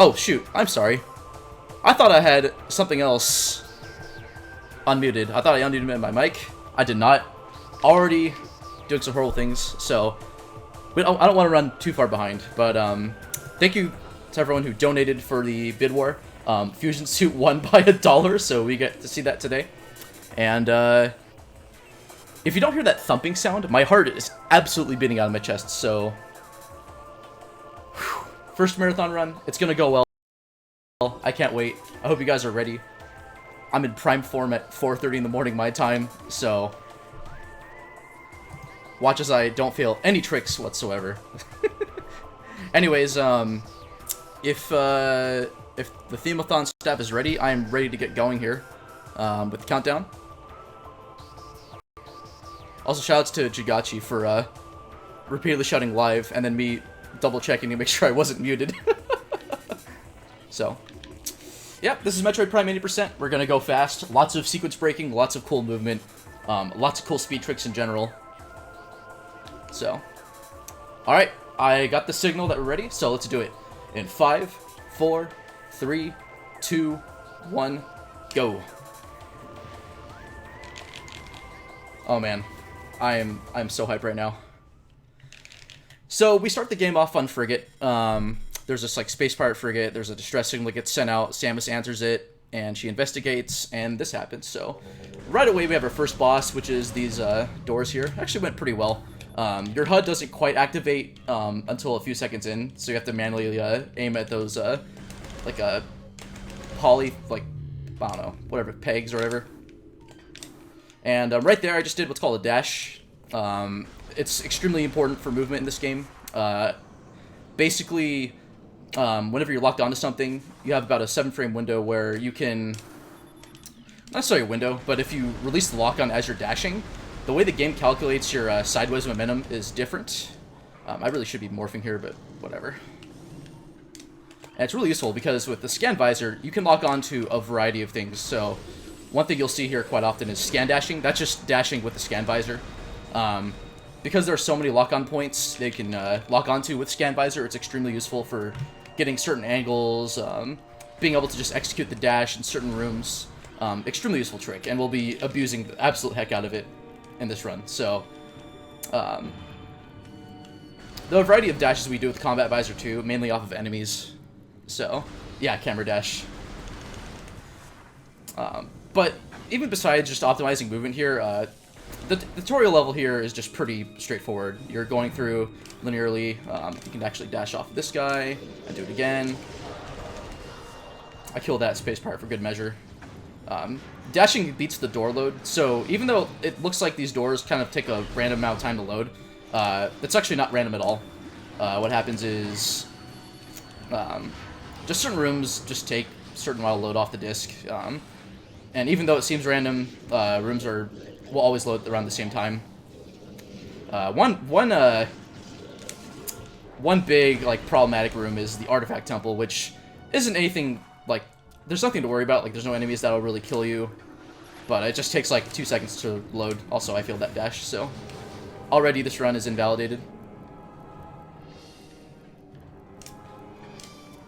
Oh, shoot. I'm sorry. I thought I had something else unmuted. I thought I unmuted my mic. I did not. Already doing some horrible things, so I don't want to run too far behind. But thank you to everyone who donated for the bid war. Fusion Suit won by $1, so we get to see that today. And if you don't hear that thumping sound, my heart is absolutely beating out of my chest. So first marathon run, it's gonna go well. I can't wait. I hope you guys are ready. I'm in prime form at 4:30 in the morning my time, so watch as I don't fail any tricks whatsoever. Anyways, if the Themeathon staff is ready, I am ready to get going here with the countdown. Also, shoutouts to Jugachi for repeatedly shouting live and then me double checking to make sure I wasn't muted. So, yep, this is Metroid Prime 80%. We're gonna go fast. Lots of sequence breaking, lots of cool movement, lots of cool speed tricks in general. So, alright, I got the signal that we're ready, so let's do it. In 5, 4, 3, 2, 1, go. Oh man, I'm so hyped right now. So we start the game off on Frigate. There's this like space pirate frigate. There's a distress signal that gets sent out. Samus answers it, and she investigates, and this happens. So right away we have our first boss, which is these doors here. Actually went pretty well. Your HUD doesn't quite activate until a few seconds in, so you have to manually aim at those like poly, like, I don't know, whatever, pegs or whatever. And right there I just did what's called a dash. It's extremely important for movement in this game. Basically, whenever you're locked onto something, you have about a 7-frame window where you can, not necessarily a window, but if you release the lock-on as you're dashing, the way the game calculates your sideways momentum is different. I really should be morphing here, but whatever. And it's really useful because with the scan visor, you can lock on to a variety of things. So one thing you'll see here quite often is scan dashing. That's just dashing with the scan visor. Because there are so many lock-on points they can lock onto with scan visor, it's extremely useful for getting certain angles, being able to just execute the dash in certain rooms. Extremely useful trick, and we'll be abusing the absolute heck out of it in this run. So, there are a variety of dashes we do with Combat Visor too, mainly off of enemies. So, yeah, camera dash. But even besides just optimizing movement here, the tutorial level here is just pretty straightforward. You're going through linearly. You can actually dash off this guy and do it again. I killed that space pirate for good measure. Dashing beats the door load, so even though it looks like these doors kind of take a random amount of time to load, it's actually not random at all. What happens is just certain rooms just take a certain while to load off the disc. And even though it seems random, rooms will always load around the same time. One big like problematic room is the artifact temple, which isn't anything like, there's nothing to worry about. Like, there's no enemies that'll really kill you, but it just takes like 2 seconds to load. Also, I failed that dash, so already this run is invalidated.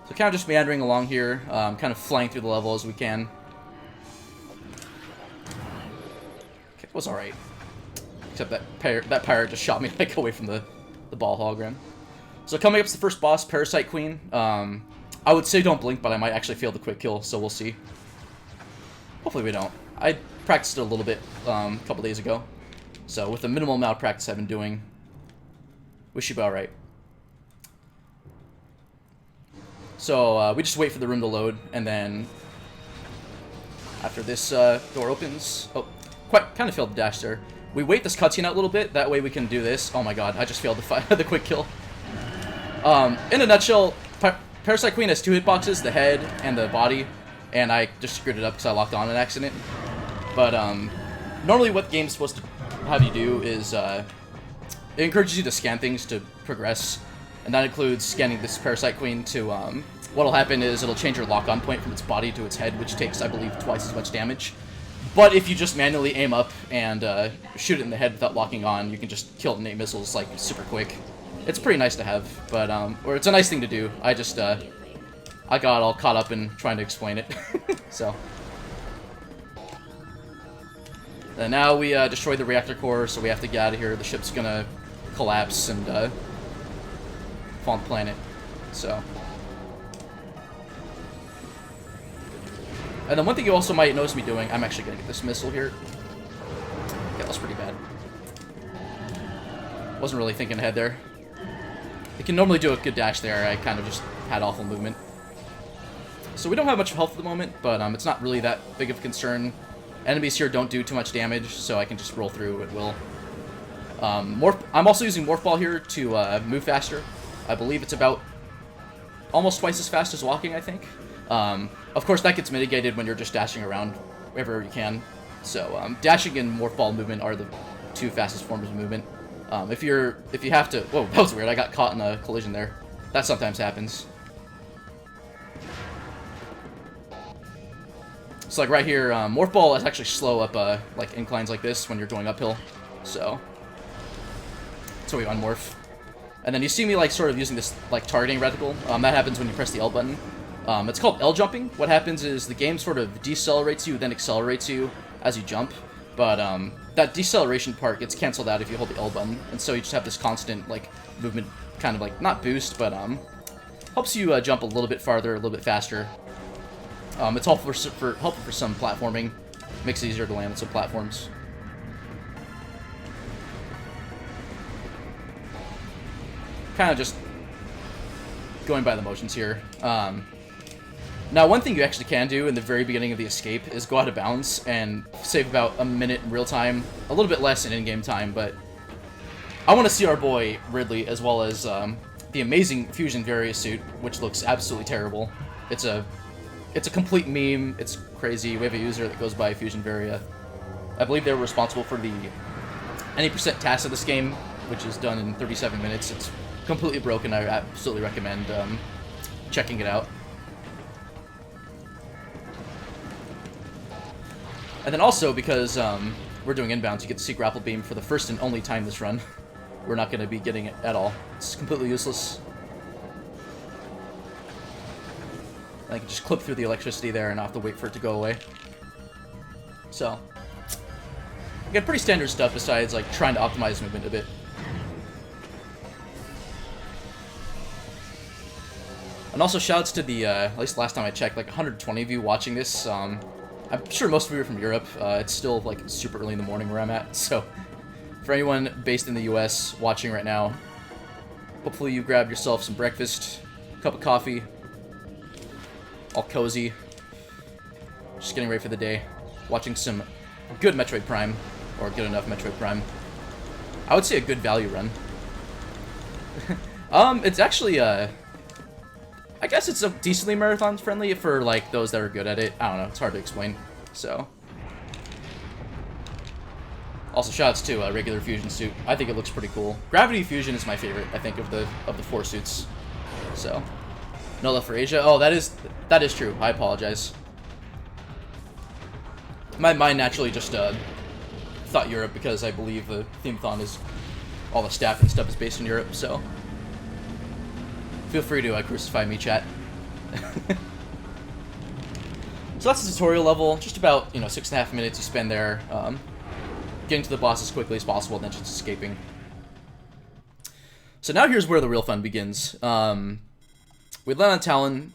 So kind of just meandering along here, kind of flying through the level as we can. Okay, it was alright. Except that pirate just shot me like away from the ball hologram. So coming up is the first boss, Parasite Queen. I would say don't blink, but I might actually fail the quick kill, so we'll see. Hopefully we don't. I practiced it a little bit a couple days ago. So with the minimal amount of practice I've been doing, we should be alright. So we just wait for the room to load, and then after this door opens... Oh, kind of failed the dash there. We wait this cutscene out a little bit, that way we can do this. Oh my god, I just failed the quick kill. In a nutshell, Parasite Queen has 2 hitboxes, the head and the body, and I just screwed it up because I locked on an accident. But normally what the game's supposed to have you do is it encourages you to scan things to progress, and that includes scanning this Parasite Queen to... what'll happen is it'll change your lock-on point from its body to its head, which takes, I believe, twice as much damage. But if you just manually aim up and shoot it in the head without locking on, you can just kill it in 8 missiles, like, super quick. It's pretty nice to have, but, or it's a nice thing to do. I I got all caught up in trying to explain it. So. And now we destroyed the reactor core, so we have to get out of here. The ship's gonna collapse and fall on the planet. So. And then one thing you also might notice me doing, I'm actually gonna get this missile here. Okay, that was pretty bad. Wasn't really thinking ahead there. You can normally do a good dash there. I kind of just had awful movement. So we don't have much health at the moment, but it's not really that big of a concern. Enemies here don't do too much damage, so I can just roll through at will. I'm also using Morph Ball here to move faster. I believe it's about almost twice as fast as walking, I think. Of course, that gets mitigated when you're just dashing around wherever you can. So dashing and Morph Ball movement are the two fastest forms of movement. If you have to... Whoa, that was weird. I got caught in a collision there. That sometimes happens. So like right here, Morph Ball is actually slow up like inclines like this when you're going uphill. So we unmorph. And then you see me like sort of using this like targeting reticle. That happens when you press the L button. It's called L jumping. What happens is the game sort of decelerates you, then accelerates you as you jump. But that deceleration part gets canceled out if you hold the L button, and so you just have this constant like movement, kind of like not boost, but helps you jump a little bit farther, a little bit faster. It's helpful for some platforming. Makes it easier to land on some platforms. Kind of just going by the motions here. Now, one thing you actually can do in the very beginning of the escape is go out of bounds and save about a minute in real time. A little bit less in in-game time, but I want to see our boy Ridley, as well as the amazing Fusion Varia suit, which looks absolutely terrible. It's a complete meme. It's crazy. We have a user that goes by Fusion Varia. I believe they were responsible for the any % task of this game, which is done in 37 minutes. It's completely broken. I absolutely recommend checking it out. And then also, because we're doing inbounds, you get to see Grapple Beam for the first and only time this run. We're not going to be getting it at all. It's completely useless. I can just clip through the electricity there and not have to wait for it to go away. So, again, pretty standard stuff besides like trying to optimize movement a bit. And also shoutouts to the, at least last time I checked, like 120 of you watching this. I'm sure most of you are from Europe. It's still like super early in the morning where I'm at, so for anyone based in the US watching right now, hopefully you grabbed yourself some breakfast, cup of coffee, all cozy, just getting ready for the day, watching some good Metroid Prime, or good enough Metroid Prime. I would say a good value run. It's actually, I guess it's a decently marathon friendly for like those that are good at it. I don't know, it's hard to explain. So, also shoutouts to regular fusion suit. I think it looks pretty cool. Gravity Fusion is my favorite, I think, of the 4 suits. So, no love for Asia. Oh, that is true. I apologize. My mind naturally just thought Europe because I believe the Themeathon is all the staff and stuff is based in Europe. So. Feel free to crucify me, chat. So that's the tutorial level. Just about 6.5 minutes you spend there, getting to the boss as quickly as possible, and then just escaping. So now here's where the real fun begins. We land on Talon.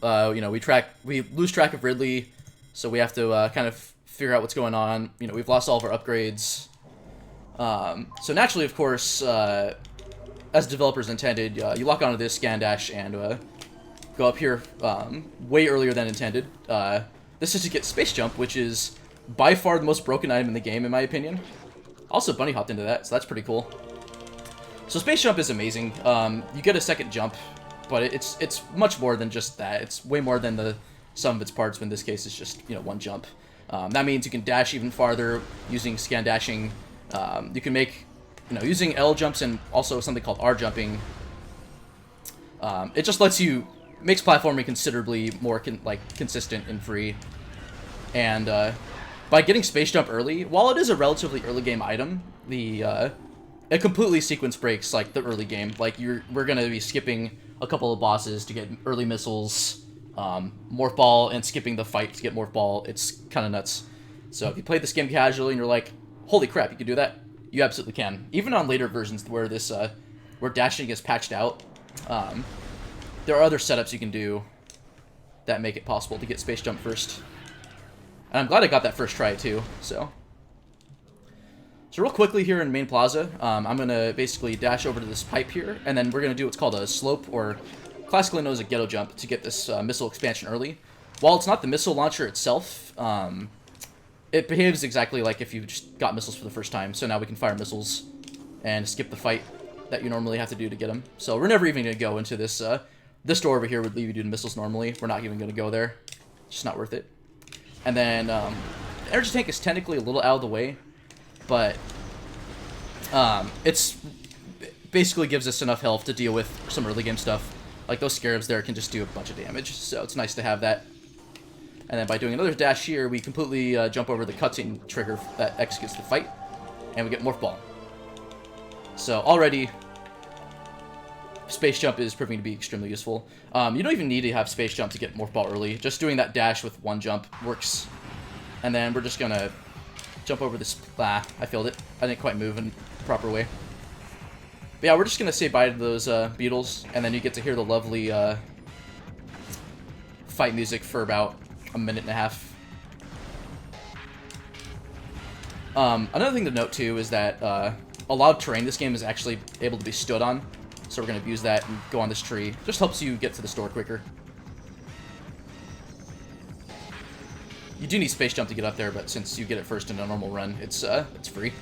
We lose track of Ridley, so we have to kind of figure out what's going on. We've lost all of our upgrades. So naturally, of course, as developers intended, you lock onto this scan dash and go up here way earlier than intended. This is to get Space Jump, which is by far the most broken item in the game, in my opinion. Also, bunny hopped into that, so that's pretty cool. So Space Jump is amazing. You get a second jump, but it's much more than just that. It's way more than the sum of its parts. In this case, it's just one jump. That means you can dash even farther using scan dashing. You can make using L jumps and also something called R jumping. It just makes platforming considerably more consistent and free. And by getting Space Jump early, while it is a relatively early game item, it completely sequence breaks like the early game. Like we're gonna be skipping a couple of bosses to get early missiles Morph Ball and skipping the fight to get Morph Ball. It's kind of nuts. So if you play this game casually and you're like, holy crap, you can do that, you absolutely can. Even on later versions where this where dashing is patched out, there are other setups you can do that make it possible to get space jump first. And I'm glad I got that first try too. So real quickly here in Main Plaza, I'm gonna basically dash over to this pipe here, and then we're gonna do what's called a slope, or classically known as a ghetto jump, to get this missile expansion early. While it's not the missile launcher itself, it behaves exactly like if you just got missiles for the first time. So now we can fire missiles and skip the fight that you normally have to do to get them. So we're never even going to go into this. This door over here would leave you doing missiles normally. We're not even going to go there. It's just not worth it. And then the energy tank is technically a little out of the way, but it's basically gives us enough health to deal with some early game stuff. Like those scarabs there can just do a bunch of damage, so it's nice to have that. And then by doing another dash here, we completely jump over the cutscene trigger that executes the fight, and we get Morph Ball. So already, Space Jump is proving to be extremely useful. You don't even need to have Space Jump to get Morph Ball early. Just doing that dash with one jump works. And then we're just going to jump over this... I failed it. I didn't quite move in the proper way. But yeah, we're just going to say bye to those beetles, and then you get to hear the lovely fight music for about a minute and a half. Another thing to note too is that a lot of terrain this game is actually able to be stood on, so we're going to abuse that and go on this tree. Just helps you get to the store quicker. You do need Space Jump to get up there, but since you get it first in a normal run, it's free.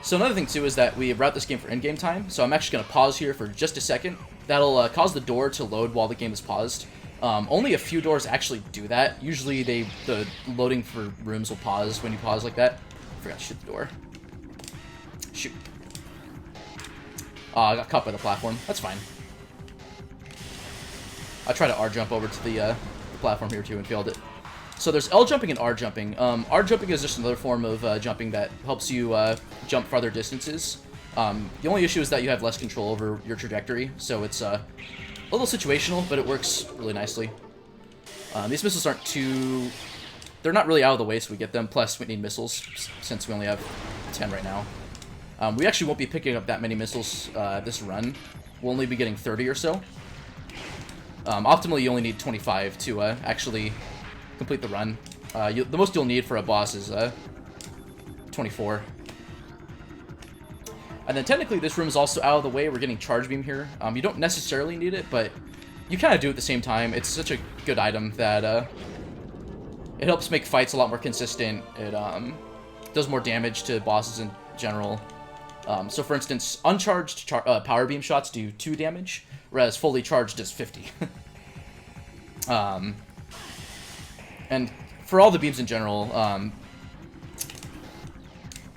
So another thing too is that we route this game for in-game time, so I'm actually going to pause here for just a second. That'll cause the door to load while the game is paused. Only a few doors actually do that. Usually the loading for rooms will pause when you pause like that. I forgot to shoot the door. Shoot. I got caught by the platform. That's fine. I tried to R-jump over to the platform here too and failed it. So there's L jumping and R jumping. R jumping is just another form of jumping that helps you jump farther distances. The only issue is that you have less control over your trajectory, so it's a little situational, but it works really nicely. These missiles aren't too... They're not really out of the way, so we get them. Plus, we need missiles, since we only have 10 right now. We actually won't be picking up that many missiles this run. We'll only be getting 30 or so. Optimally, you only need 25 to actually complete the run. The most you'll need for a boss is 24. And then technically this room is also out of the way. We're getting Charge Beam here. You don't necessarily need it, but you kind of do at the same time. It's such a good item that it helps make fights a lot more consistent. It does more damage to bosses in general. So for instance, uncharged Power Beam shots do 2 damage, whereas fully charged does 50. And for all the beams in general,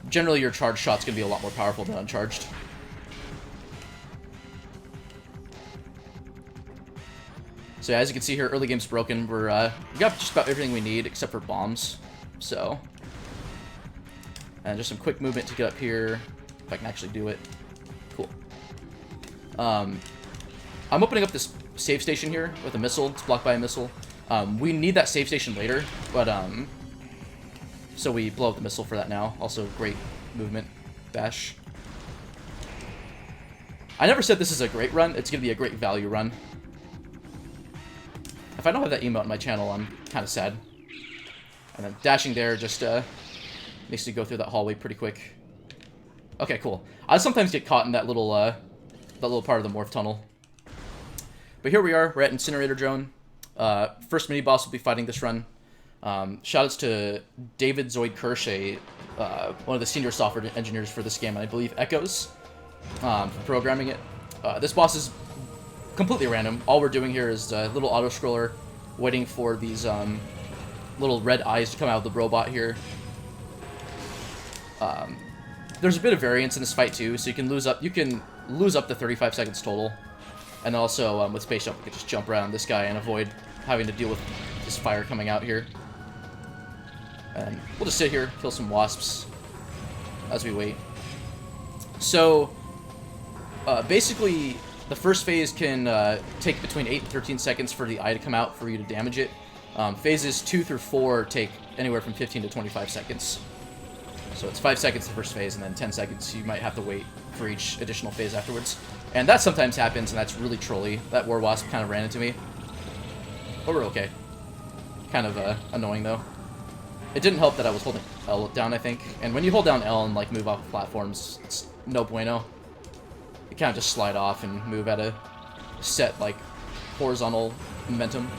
generally your charged shot's going to be a lot more powerful than uncharged. So yeah, as you can see here, early game's broken. We got just about everything we need except for bombs. So, and just some quick movement to get up here, if I can actually do it. Cool. I'm opening up this save station here with a missile. It's blocked by a missile. We need that save station later, but so we blow up the missile for that now. Also, great movement. Bash. I never said this is a great run. It's going to be a great value run. If I don't have that emote on my channel, I'm kind of sad. And then dashing there just makes you go through that hallway pretty quick. Okay, cool. I sometimes get caught in that little part of the morph tunnel. But here we are. We're at Incinerator Drone. First mini-boss will be fighting this run. Shoutouts to David Zoid Kirsch, one of the senior software engineers for this game, and I believe Echoes, for programming it. This boss is completely random. All we're doing here is a little auto-scroller, waiting for these little red eyes to come out of the robot here. There's a bit of variance in this fight too, so you can lose up to 35 seconds total. And also, with Space Jump, we can just jump around this guy and avoid having to deal with this fire coming out here. And we'll just sit here, kill some wasps as we wait. So, basically, The first phase can take between 8 and 13 seconds for the eye to come out for you to damage it. Phases 2 through 4 take anywhere from 15 to 25 seconds. So it's 5 seconds the first phase, and then 10 seconds you might have to wait for each additional phase afterwards. And that sometimes happens, and that's really trolly. That War Wasp kind of ran into me. But we're okay. Kind of annoying, though. It didn't help that I was holding L down, I think. And when you hold down L and like move off platforms, it's no bueno. You kind of just slide off and move at a set, like, horizontal momentum.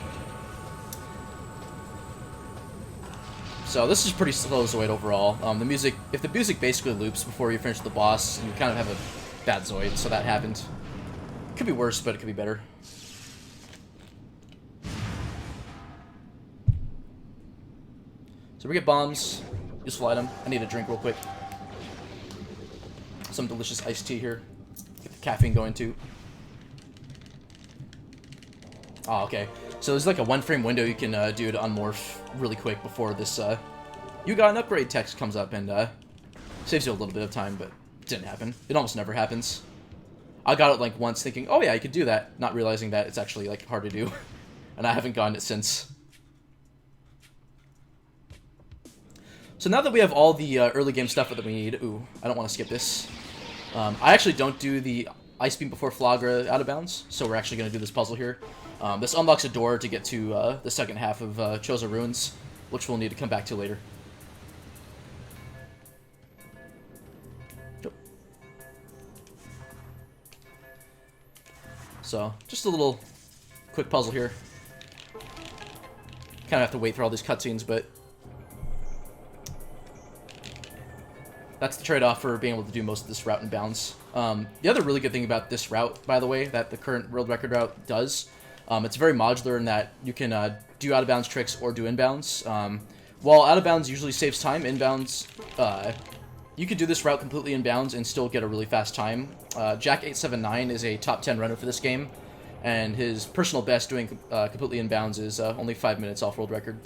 So this is pretty slow Zoid overall. The music, if the music basically loops before you finish the boss, you kind of have a bad Zoid, so that happened. Could be worse, but it could be better. So we get bombs, useful item. I need a drink real quick. Some delicious iced tea here. Get the caffeine going too. Oh, okay. So there's like a 1-frame window you can do to unmorph really quick before this you got an upgrade text comes up, and saves you a little bit of time, but it didn't happen. It almost never happens. I got it like once thinking, oh yeah, I could do that, not realizing that it's actually like hard to do. And I haven't gotten it since. So now that we have all the early game stuff that we need, ooh, I don't want to skip this. I actually don't do the Ice Beam before Flagra out of bounds, so we're actually going to do this puzzle here. This unlocks a door to get to the second half of Chozo Ruins, which we'll need to come back to later. So, just a little quick puzzle here. Kind of have to wait through all these cutscenes, but that's the trade-off for being able to do most of this route in bounds. The other really good thing about this route, by the way, that the current world record route does, it's very modular in that you can do out-of-bounds tricks or do inbounds. While out-of-bounds usually saves time, inbounds, you could do this route completely inbounds and still get a really fast time. Jack879 is a top 10 runner for this game, and his personal best doing completely inbounds is only 5 minutes off world record,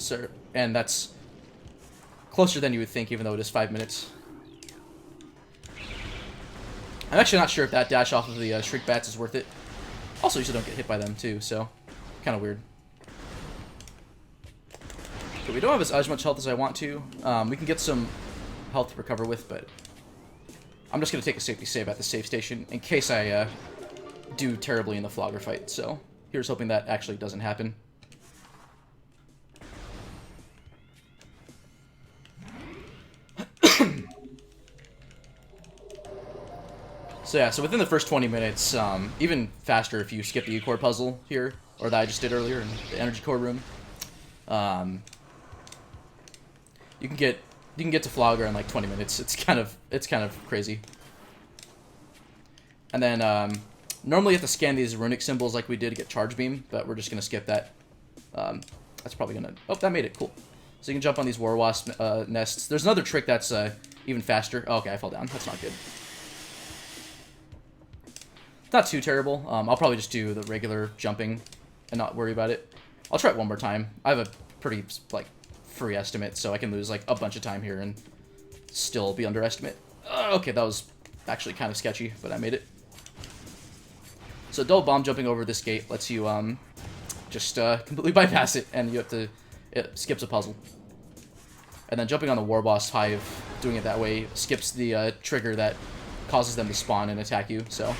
and that's closer than you would think, even though it is 5 minutes. I'm actually not sure if that dash off of the Shriek Bats is worth it. Also, you usually don't get hit by them, too, so kind of weird. Okay, we don't have as much health as I want to. We can get some health to recover with, but I'm just going to take a safety save at the save station in case I do terribly in the Flogger fight, so here's hoping that actually doesn't happen. So yeah, so within the first 20 minutes, even faster if you skip the E-Core puzzle here, or that I just did earlier in the Energy Core room, you can get to Flogger in like 20 minutes. It's kind of crazy. And then normally you have to scan these runic symbols like we did to get Charge Beam, but we're just gonna skip that. That's probably gonna. Oh, that made it cool. So you can jump on these War Wasp nests. There's another trick that's even faster. Oh, okay, I fell down. That's not good. Not too terrible. I'll probably just do the regular jumping and not worry about it. I'll try it one more time. I have a pretty, like, free estimate, so I can lose, like, a bunch of time here and still be underestimate. Okay, that was actually kind of sketchy, but I made it. So double bomb jumping over this gate lets you, just completely bypass it, and you have to... It skips a puzzle. And then jumping on the War Boss Hive, doing it that way, skips the trigger that causes them to spawn and attack you, so...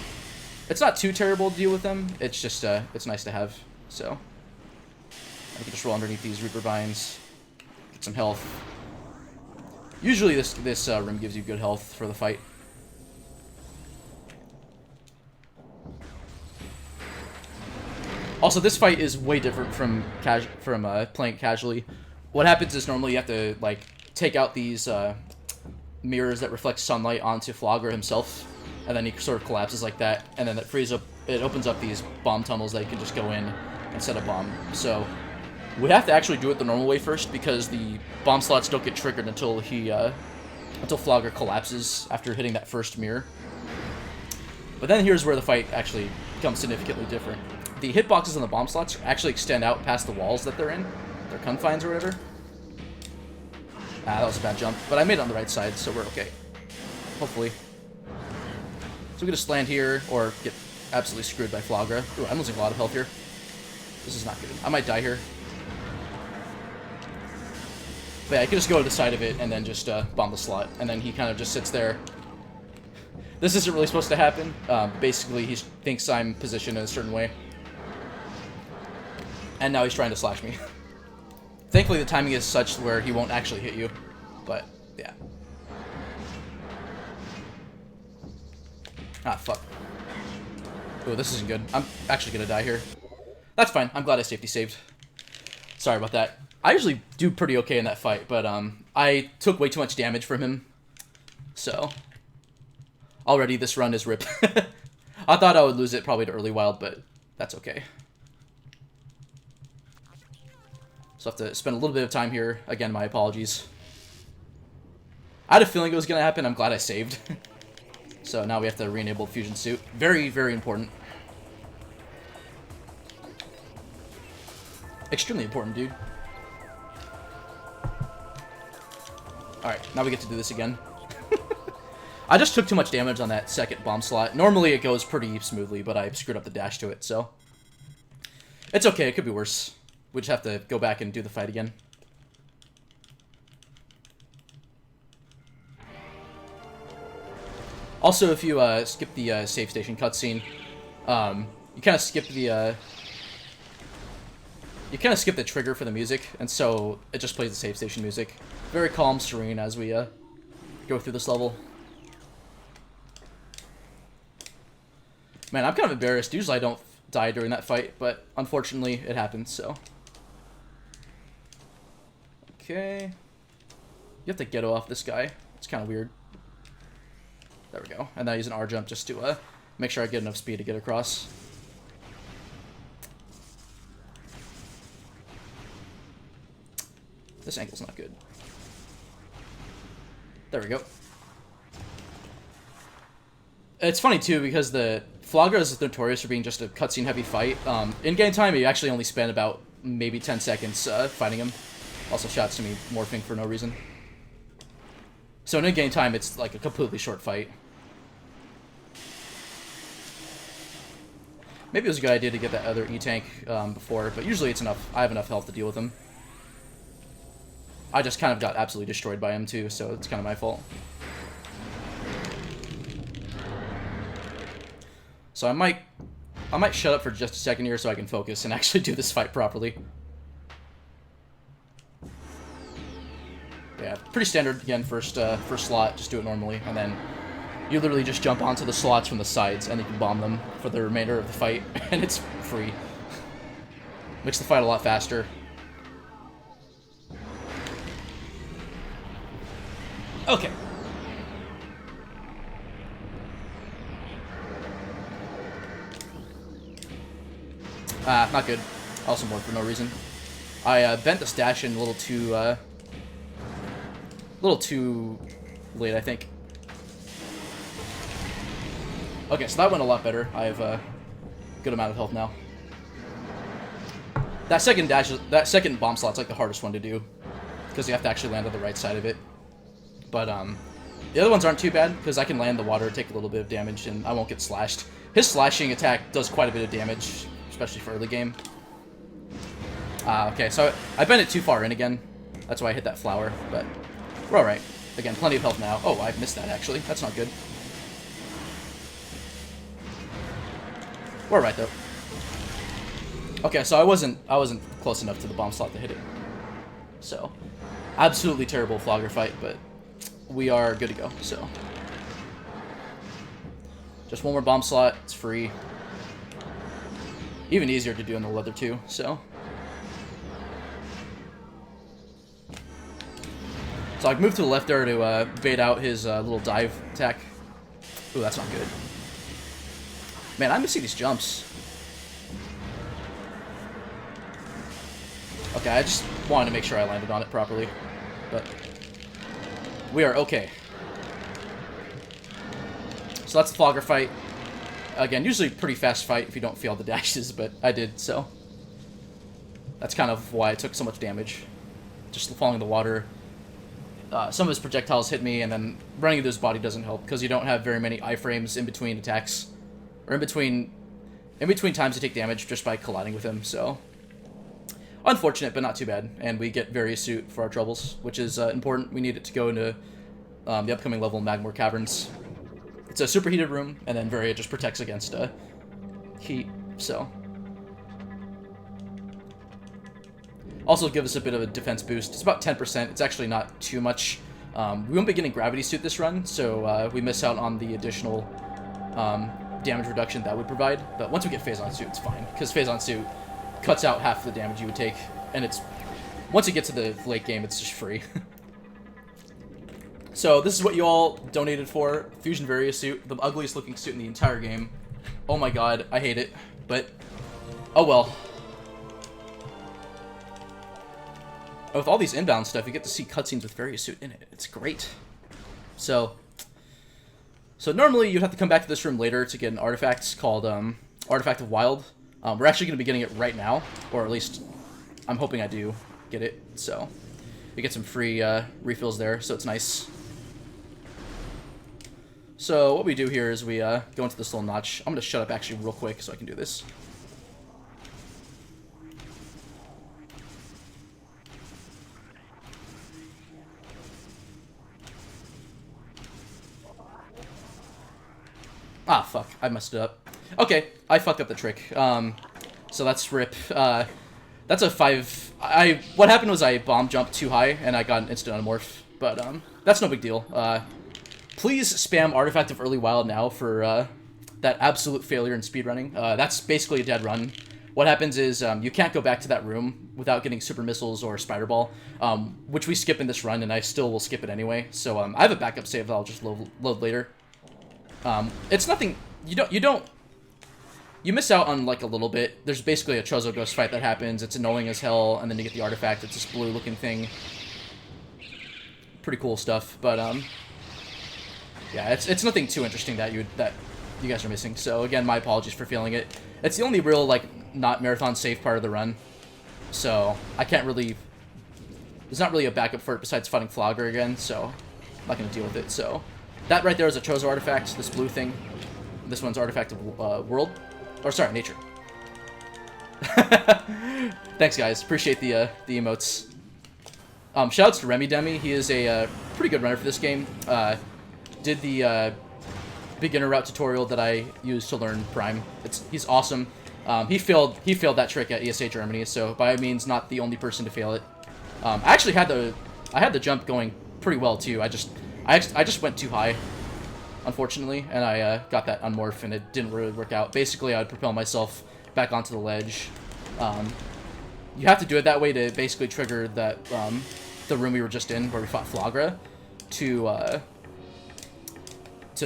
It's not too terrible to deal with them, it's just, it's nice to have, so... I can just roll underneath these Reaper Vines, get some health. Usually this room gives you good health for the fight. Also, this fight is way different from playing it casually. What happens is normally you have to, like, take out these mirrors that reflect sunlight onto Flogger himself, and then he sort of collapses like that, and then it opens up these bomb tunnels that you can just go in and set a bomb. So we have to actually do it the normal way first, because the bomb slots don't get triggered until until Flogger collapses after hitting that first mirror. But then here's where the fight actually becomes significantly different. The hitboxes on the bomb slots actually extend out past the walls that they're in, their confines or whatever. Ah, that was a bad jump, but I made it on the right side, so we're okay. Hopefully. So we can just land here, or get absolutely screwed by Flagra. Ooh, I'm losing a lot of health here. This is not good. I might die here. But yeah, I could just go to the side of it and then just bomb the slot. And then he kind of just sits there. This isn't really supposed to happen. Basically, he thinks I'm positioned in a certain way. And now he's trying to slash me. Thankfully, the timing is such where he won't actually hit you. But, yeah. Ah, fuck. Ooh, this isn't good. I'm actually gonna die here. That's fine. I'm glad I safety saved. Sorry about that. I usually do pretty okay in that fight, but I took way too much damage from him. So, already this run is ripped. I thought I would lose it probably to early wild, but that's okay. So I have to spend a little bit of time here. Again, my apologies. I had a feeling it was going to happen. I'm glad I saved. So now we have to re-enable Fusion Suit. Very, very important. Extremely important, dude. Alright, now we get to do this again. I just took too much damage on that second bomb slot. Normally it goes pretty smoothly, but I screwed up the dash to it, so... It's okay, it could be worse. We just have to go back and do the fight again. Also, if you skip the save station cutscene, you kind of skip the... You kind of skip the trigger for the music, and so it just plays the save station music. Very calm, serene as we go through this level. Man, I'm kind of embarrassed. Usually I don't die during that fight, but unfortunately it happens, so... Okay. You have to ghetto off this guy. It's kind of weird. There we go. And now use an R jump just to make sure I get enough speed to get across. This angle's not good. There we go. It's funny too because the Flagra is notorious for being just a cutscene heavy fight. In game time, you actually only spend about maybe 10 seconds fighting him. Also shouts to me morphing for no reason. So in in-game time, it's like a completely short fight. Maybe it was a good idea to get that other E-Tank before, but usually it's enough. I have enough health to deal with him. I just kind of got absolutely destroyed by him too, so it's kind of my fault. So I might shut up for just a second here so I can focus and actually do this fight properly. Yeah, pretty standard again. First slot, just do it normally, and then you literally just jump onto the slots from the sides and you can bomb them for the remainder of the fight, and it's free. Makes the fight a lot faster. Okay. Not good. Also more for no reason. I bent the stash in a little too late, I think. Okay, so that went a lot better. I have a good amount of health now. That second bomb slot's like the hardest one to do because you have to actually land on the right side of it. But the other ones aren't too bad because I can land the water, take a little bit of damage, and I won't get slashed. His slashing attack does quite a bit of damage, especially for early game. Okay, so I bent it too far in again. That's why I hit that flower, but we're alright. Again, plenty of health now. Oh, I missed that, actually. That's not good. We're alright, though. Okay, so I wasn't close enough to the bomb slot to hit it. So, absolutely terrible Flogger fight, but we are good to go, so. Just one more bomb slot, it's free. Even easier to do in the leather, too, so. So I moved to the left there to bait out his little dive attack. Ooh, that's not good. Man, I'm missing these jumps. Okay, I just wanted to make sure I landed on it properly. But we are okay. So that's the Flogger fight. Again, usually pretty fast fight if you don't fail the dashes, but I did, so. That's kind of why I took so much damage. Just falling in the water. Some of his projectiles hit me, and then running into his body doesn't help, because you don't have very many iframes in between attacks. Or in between In between times, you take damage just by colliding with him, so... Unfortunate, but not too bad. And we get various suit for our troubles, which is important. We need it to go into the upcoming level Magmore Caverns. It's a superheated room, and then Varia just protects against heat, so... Also give us a bit of a defense boost. It's about 10%. It's actually not too much. We won't be getting Gravity Suit this run, so we miss out on the additional damage reduction that would provide. But once we get Phazon Suit, it's fine, because Phazon Suit cuts out half the damage you would take, and it's... Once you get to the late game, it's just free. So this is what you all donated for. Fusion Varia Suit, the ugliest looking suit in the entire game. Oh my god, I hate it, but... Oh well. With all these inbound stuff, you get to see cutscenes with Varia Suit in it. It's great. So normally you'd have to come back to this room later to get an artifact called Artifact of Wild. We're actually going to be getting it right now, or at least I'm hoping I do get it. So you get some free refills there, so it's nice. So what we do here is we go into this little notch. I'm going to shut up actually real quick so I can do this. Ah, fuck. I messed it up. Okay, I fucked up the trick. So that's rip. That's a 5... What happened was I bomb jumped too high, and I got an instant unmorph. But, that's no big deal. Please spam Artifact of Early Wild now for, that absolute failure in speedrunning. That's basically a dead run. What happens is, you can't go back to that room without getting Super Missiles or Spider Ball, which we skip in this run, and I still will skip it anyway. So, I have a backup save that I'll just load later. It's nothing, you miss out on, like, a little bit. There's basically a Chozo Ghost fight that happens. It's annoying as hell, and then you get the artifact. It's this blue-looking thing. Pretty cool stuff, but, yeah, it's nothing too interesting that you guys are missing. So, again, my apologies for feeling it. It's the only real, like, not marathon safe part of the run. So, I can't really... There's not really a backup for it besides fighting Flogger again, so I'm not going to deal with it, so... That right there is a Chozo artifact, this blue thing. This one's Artifact of World. Or, sorry, Nature. Thanks, guys. Appreciate the emotes. Shoutouts to Remy Demi. He is a pretty good runner for this game. Did the beginner route tutorial that I used to learn Prime. He's awesome. He failed that trick at ESA Germany, so by means not the only person to fail it. I actually had the jump going pretty well too. I just went too high, unfortunately, and I got that unmorph, and it didn't really work out. Basically, I would propel myself back onto the ledge. You have to do it that way to basically trigger that the room we were just in, where we fought Flagra, to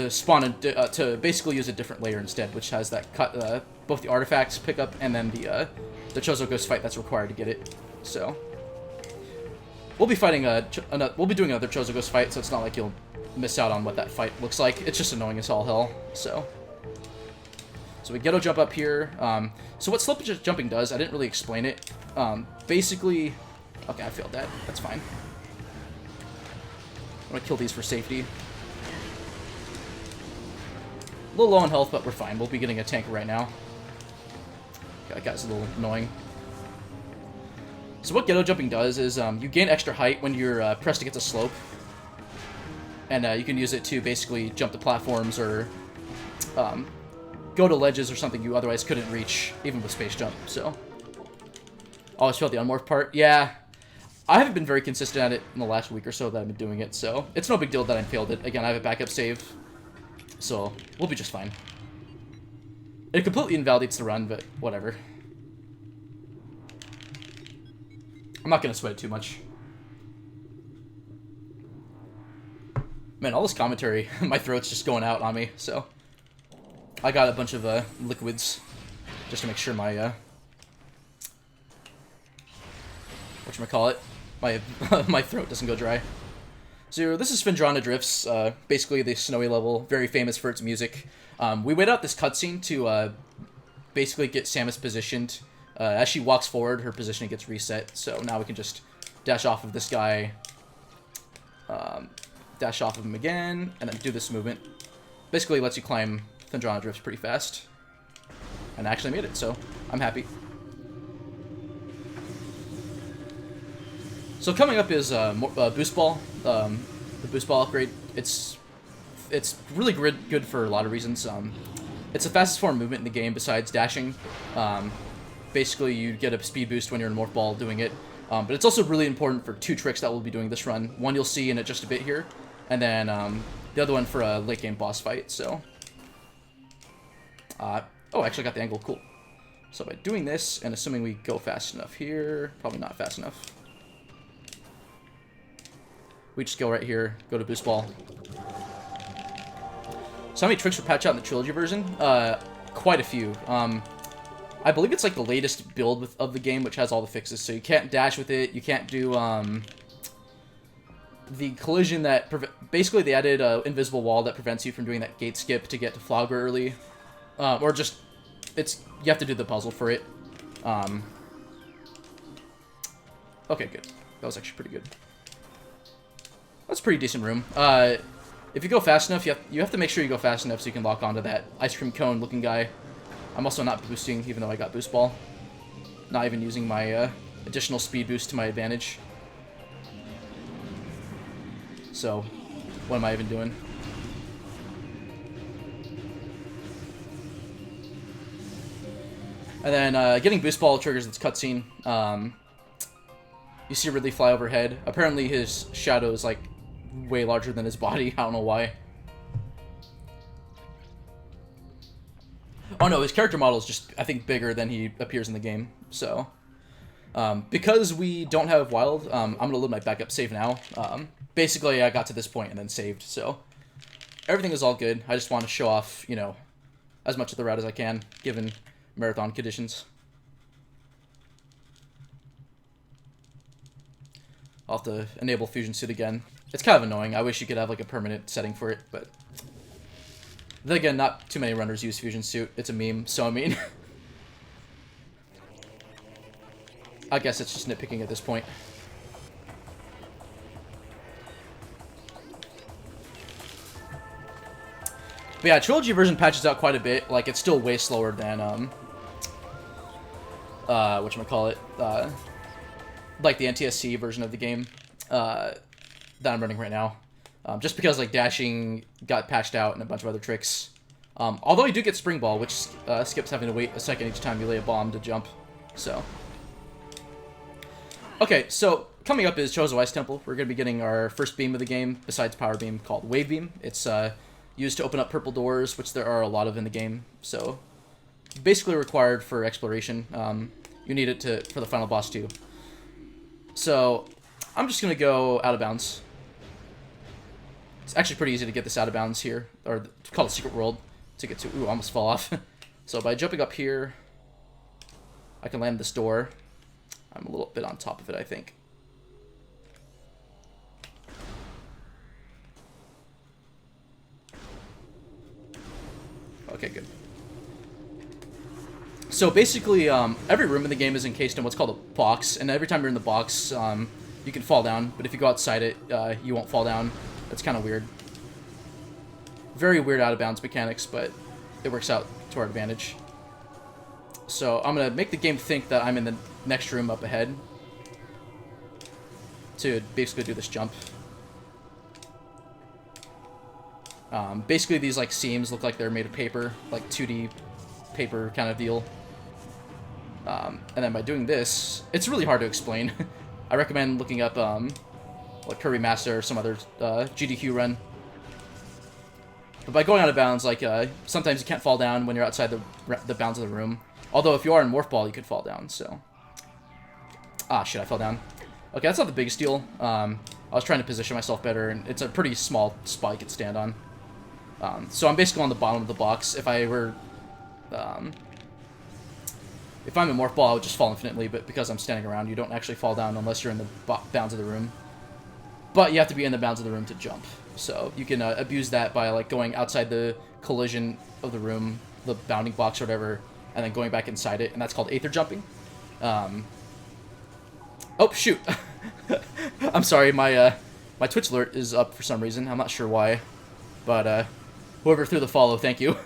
spawn to basically use a different layer instead, which has that both the artifacts pickup and then the Chozo Ghost fight that's required to get it. So. We'll be fighting we'll be doing another Chozo Ghost fight, so it's not like you'll miss out on what that fight looks like. It's just annoying as all hell. So we Ghetto Jump up here. So what slope jumping does, I didn't really explain it. Basically, okay, I failed that. That's fine. I'm gonna kill these for safety. A little low on health, but we're fine. We'll be getting a tank right now. That guy's a little annoying. So what Ghetto Jumping does is you gain extra height when you're pressed against a slope. And you can use it to basically jump to platforms or go to ledges or something you otherwise couldn't reach, even with Space Jump, so. Always failed the unmorph part. Yeah, I haven't been very consistent at it in the last week or so that I've been doing it, so it's no big deal that I failed it. Again, I have a backup save, so we'll be just fine. It completely invalidates the run, but whatever. I'm not going to sweat it too much. Man, all this commentary, my throat's just going out on me, so. I got a bunch of liquids just to make sure my, whatchamacallit, my throat doesn't go dry. So this is Phendrana Drifts, basically the snowy level, very famous for its music. We wait out this cutscene to basically get Samus positioned. As she walks forward, her positioning gets reset, so now we can just dash off of this guy, dash off of him again, and then do this movement. Basically lets you climb Phendrana Drifts pretty fast. and I actually made it, so I'm happy. So coming up is boost ball, the boost ball upgrade. It's really good for a lot of reasons. It's the fastest form of movement in the game besides dashing. Basically, you get a speed boost when you're in morph ball doing it. But it's also really important for two tricks that we'll be doing this run. One you'll see in just a bit here, and then the other one for a late game boss fight. So, oh, I actually got the angle. Cool. So by doing this, and assuming we go fast enough here, probably not fast enough. We just go right here, go to boost ball. So how many tricks were patched out in the trilogy version? Quite a few. I believe it's like the latest build of the game, which has all the fixes. So you can't dash with it. You can't do the collision that basically they added an invisible wall that prevents you from doing that gate skip to get to Flogger early, or just you have to do the puzzle for it. Okay, good. That was actually pretty good. That's a pretty decent room. If you go fast enough, you have to make sure you go fast enough so you can lock onto that ice cream cone looking guy. I'm also not boosting, even though I got boost ball. Not even using my additional speed boost to my advantage. So, what am I even doing? And then getting boost ball triggers this cutscene. You see Ridley fly overhead. Apparently his shadow is like way larger than his body. I don't know why. Oh no, his character model is just, I think, bigger than he appears in the game. So, because we don't have wild, I'm going to load my backup save now. Basically, I got to this point and then saved, so everything is all good. I just want to show off, you know, as much of the route as I can, given marathon conditions. I'll have to enable Fusion Suit again. It's kind of annoying. I wish you could have, like, a permanent setting for it, but then again, not too many runners use Fusion Suit. It's a meme, so I mean, I guess it's just nitpicking at this point. But yeah, Trilogy version patches out quite a bit. Like, it's still way slower than, whatchamacallit, like the NTSC version of the game, that I'm running right now. Just because, like, dashing got patched out and a bunch of other tricks. Although you do get Spring Ball, which skips having to wait a second each time you lay a bomb to jump. So, okay, so coming up is Chozo Ice Temple. We're going to be getting our first beam of the game, besides Power Beam, called Wave Beam. It's used to open up purple doors, which there are a lot of in the game. So, basically required for exploration. You need it for the final boss too. So, I'm just going to go out of bounds. It's actually pretty easy to get this out of bounds here, or it's called a secret world to get to. Ooh, I almost fall off. So by jumping up here, I can land this door. I'm a little bit on top of it, I think. Okay, good. So basically, every room in the game is encased in what's called a box, and every time you're in the box, you can fall down, but if you go outside it, you won't fall down. It's kind of weird. Very weird out-of-bounds mechanics, but it works out to our advantage. So I'm going to make the game think that I'm in the next room up ahead to basically do this jump. Basically, these like seams look like they're made of paper, like 2D paper kind of deal. And then by doing this, it's really hard to explain. I recommend looking up like Kirby Master or some other GDQ run. But by going out of bounds, like sometimes you can't fall down when you're outside the bounds of the room. Although if you are in Morph Ball, you could fall down. So, ah shit, I fell down. Okay, that's not the biggest deal. I was trying to position myself better, and it's a pretty small spot you can stand on. So I'm basically on the bottom of the box. If I were, if I'm in Morph Ball, I would just fall infinitely. But because I'm standing around, you don't actually fall down unless you're in the bounds of the room. But you have to be in the bounds of the room to jump. So you can abuse that by like going outside the collision of the room, the bounding box or whatever, and then going back inside it, and that's called Aether jumping. Oh shoot! I'm sorry, my Twitch alert is up for some reason. I'm not sure why, but whoever threw the follow, thank you.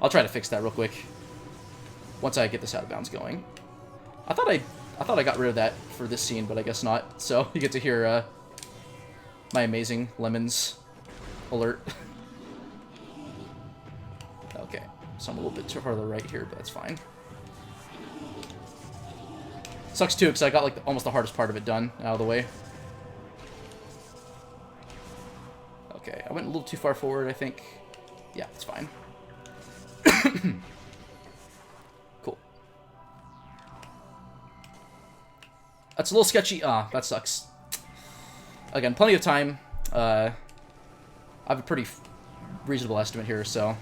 I'll try to fix that real quick. once I get this out of bounds going. I thought I got rid of that for this scene, but I guess not. So you get to hear my amazing lemons alert. Okay, so I'm a little bit too far to the right here, but that's fine. Sucks too, because I got like almost the hardest part of it done out of the way. Okay, I went a little too far forward, I think. Yeah, it's fine. Cool. That's a little sketchy. Ah, that sucks. Again, plenty of time. I have a pretty reasonable estimate here, so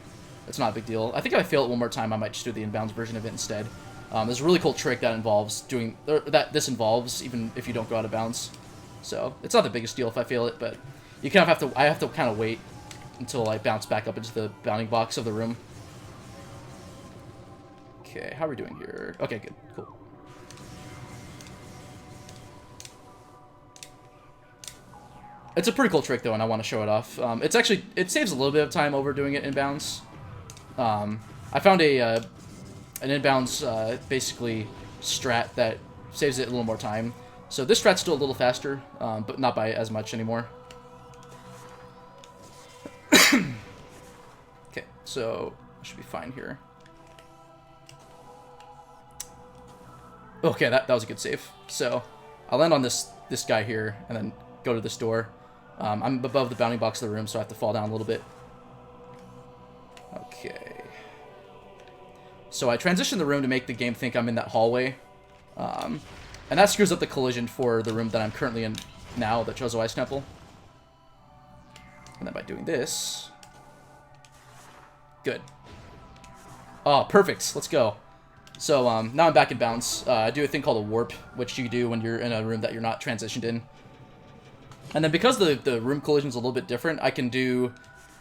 it's not a big deal. I think if I fail it one more time, I might just do the inbounds version of it instead. There's a really cool trick that involves doing this involves even if you don't go out of bounds. So it's not the biggest deal if I fail it, but you kind of have to. I have to kind of wait until I bounce back up into the bounding box of the room. Okay, how are we doing here? Okay, good, cool. It's a pretty cool trick though, and I want to show it off. It saves a little bit of time over doing it inbounds. I found an inbounds basically strat that saves it a little more time. So this strat's still a little faster, but not by as much anymore. Okay, so I should be fine here. Okay, that was a good save. So I'll land on this guy here and then go to this door. I'm above the bounding box of the room, so I have to fall down a little bit. Okay. So I transition the room to make the game think I'm in that hallway. And that screws up the collision for the room that I'm currently in now, the Chozo Ice Temple. And then by doing this... Good. Oh, perfect. Let's go. So now I'm back in bounds. I do a thing called a warp, which you do when you're in a room that you're not transitioned in. And then because the room collision is a little bit different, I can do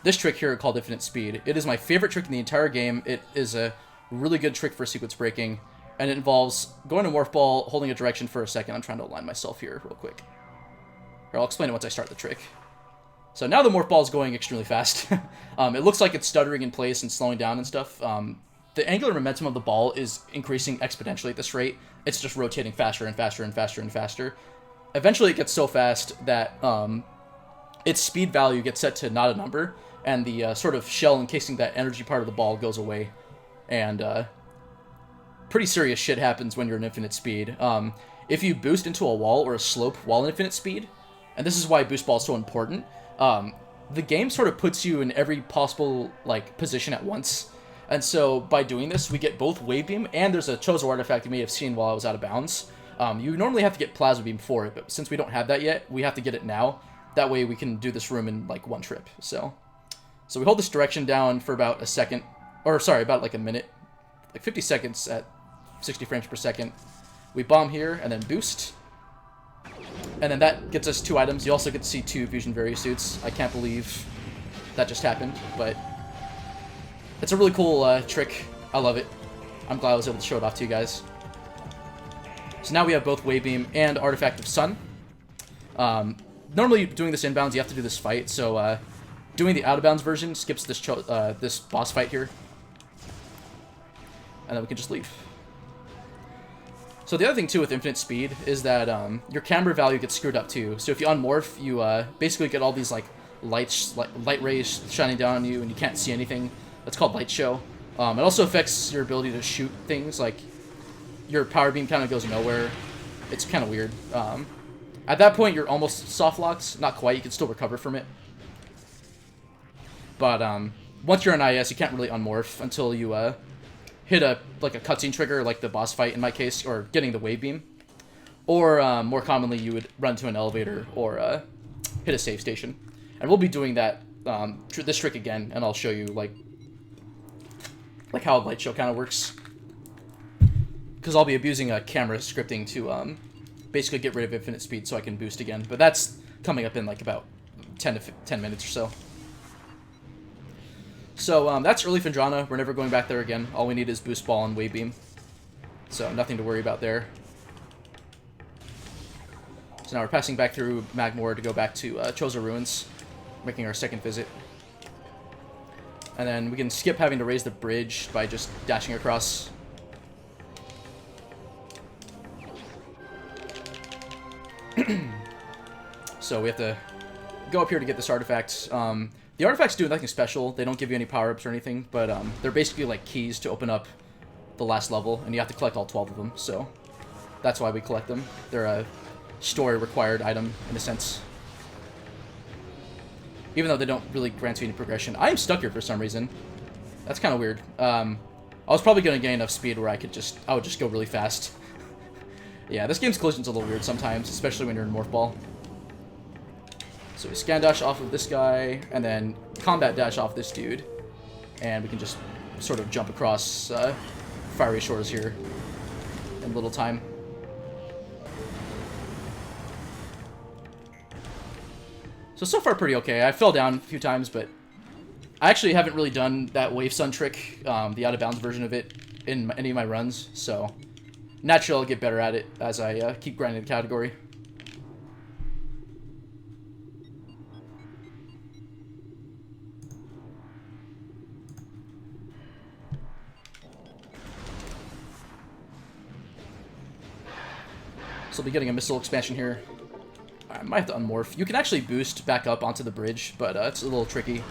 this trick here called Infinite Speed. It is my favorite trick in the entire game. It is a really good trick for sequence breaking, and it involves going to Morph Ball, holding a direction for a second. I'm trying to align myself here real quick. Or I'll explain it once I start the trick. So now the Morph Ball is going extremely fast. It looks like it's stuttering in place and slowing down and stuff. The angular momentum of the ball is increasing exponentially at this rate. It's just rotating faster and faster and faster and faster. Eventually it gets so fast that its speed value gets set to not a number, and the sort of shell encasing that energy part of the ball goes away. And pretty serious shit happens when you're in infinite speed. If you boost into a wall or a slope while in infinite speed, and this is why boost ball is so important, the game sort of puts you in every possible position at once. And so by doing this, we get both Wave Beam, and there's a Chozo artifact you may have seen while I was out of bounds. You normally have to get Plasma Beam for it, but since we don't have that yet, we have to get it now. That way we can do this room in one trip. So we hold this direction down for about a second, or sorry, about a minute, 50 seconds at 60 frames per second. We bomb here and then boost. And then that gets us 2 items. You also get to see 2 Fusion Vari-suits. I can't believe that just happened, but it's a really cool trick. I love it. I'm glad I was able to show it off to you guys. So now we have both Wave Beam and Artifact of Sun. Normally doing this inbounds, you have to do this fight, so doing the out-of-bounds version skips this this boss fight here. And then we can just leave. So the other thing, too, with Infinite Speed is that your camera value gets screwed up, too. So if you unmorph, you basically get all these, light rays shining down on you, and you can't see anything. That's called Light Show. It also affects your ability to shoot things, your power beam kind of goes nowhere. It's kind of weird. At that point, you're almost soft locked. Not quite. You can still recover from it. But once you're in IS, you can't really unmorph until you hit a cutscene trigger, like the boss fight in my case, or getting the Wave Beam. Or more commonly, you would run to an elevator or hit a save station. And we'll be doing that this trick again, and I'll show you how a light show kind of works. Because I'll be abusing camera scripting to basically get rid of infinite speed so I can boost again. But that's coming up in about 10 minutes or so. So that's early Phendrana. We're never going back there again. All we need is Boost Ball and Wave Beam. So nothing to worry about there. So now we're passing back through Magmor to go back to Chozo Ruins, making our second visit. And then we can skip having to raise the bridge by just dashing across. So we have to go up here to get this artifact. The artifacts do nothing special. They don't give you any power-ups or anything, but they're basically like keys to open up the last level, and you have to collect all 12 of them, so that's why we collect them. They're a story-required item, in a sense. Even though they don't really grant you any progression. I am stuck here for some reason. That's kind of weird. I was probably going to gain enough speed where I would just go really fast. Yeah, this game's collision's a little weird sometimes, especially when you're in Morph Ball. So we scan dash off of this guy, and then combat dash off this dude. And we can just sort of jump across fiery shores here in little time. So far pretty okay. I fell down a few times, but I actually haven't really done that Wave Sun trick, the out of bounds version of it, in any of my runs. So naturally I'll get better at it as I keep grinding the category. So I'll be getting a missile expansion here. I might have to unmorph. You can actually boost back up onto the bridge, but it's a little tricky,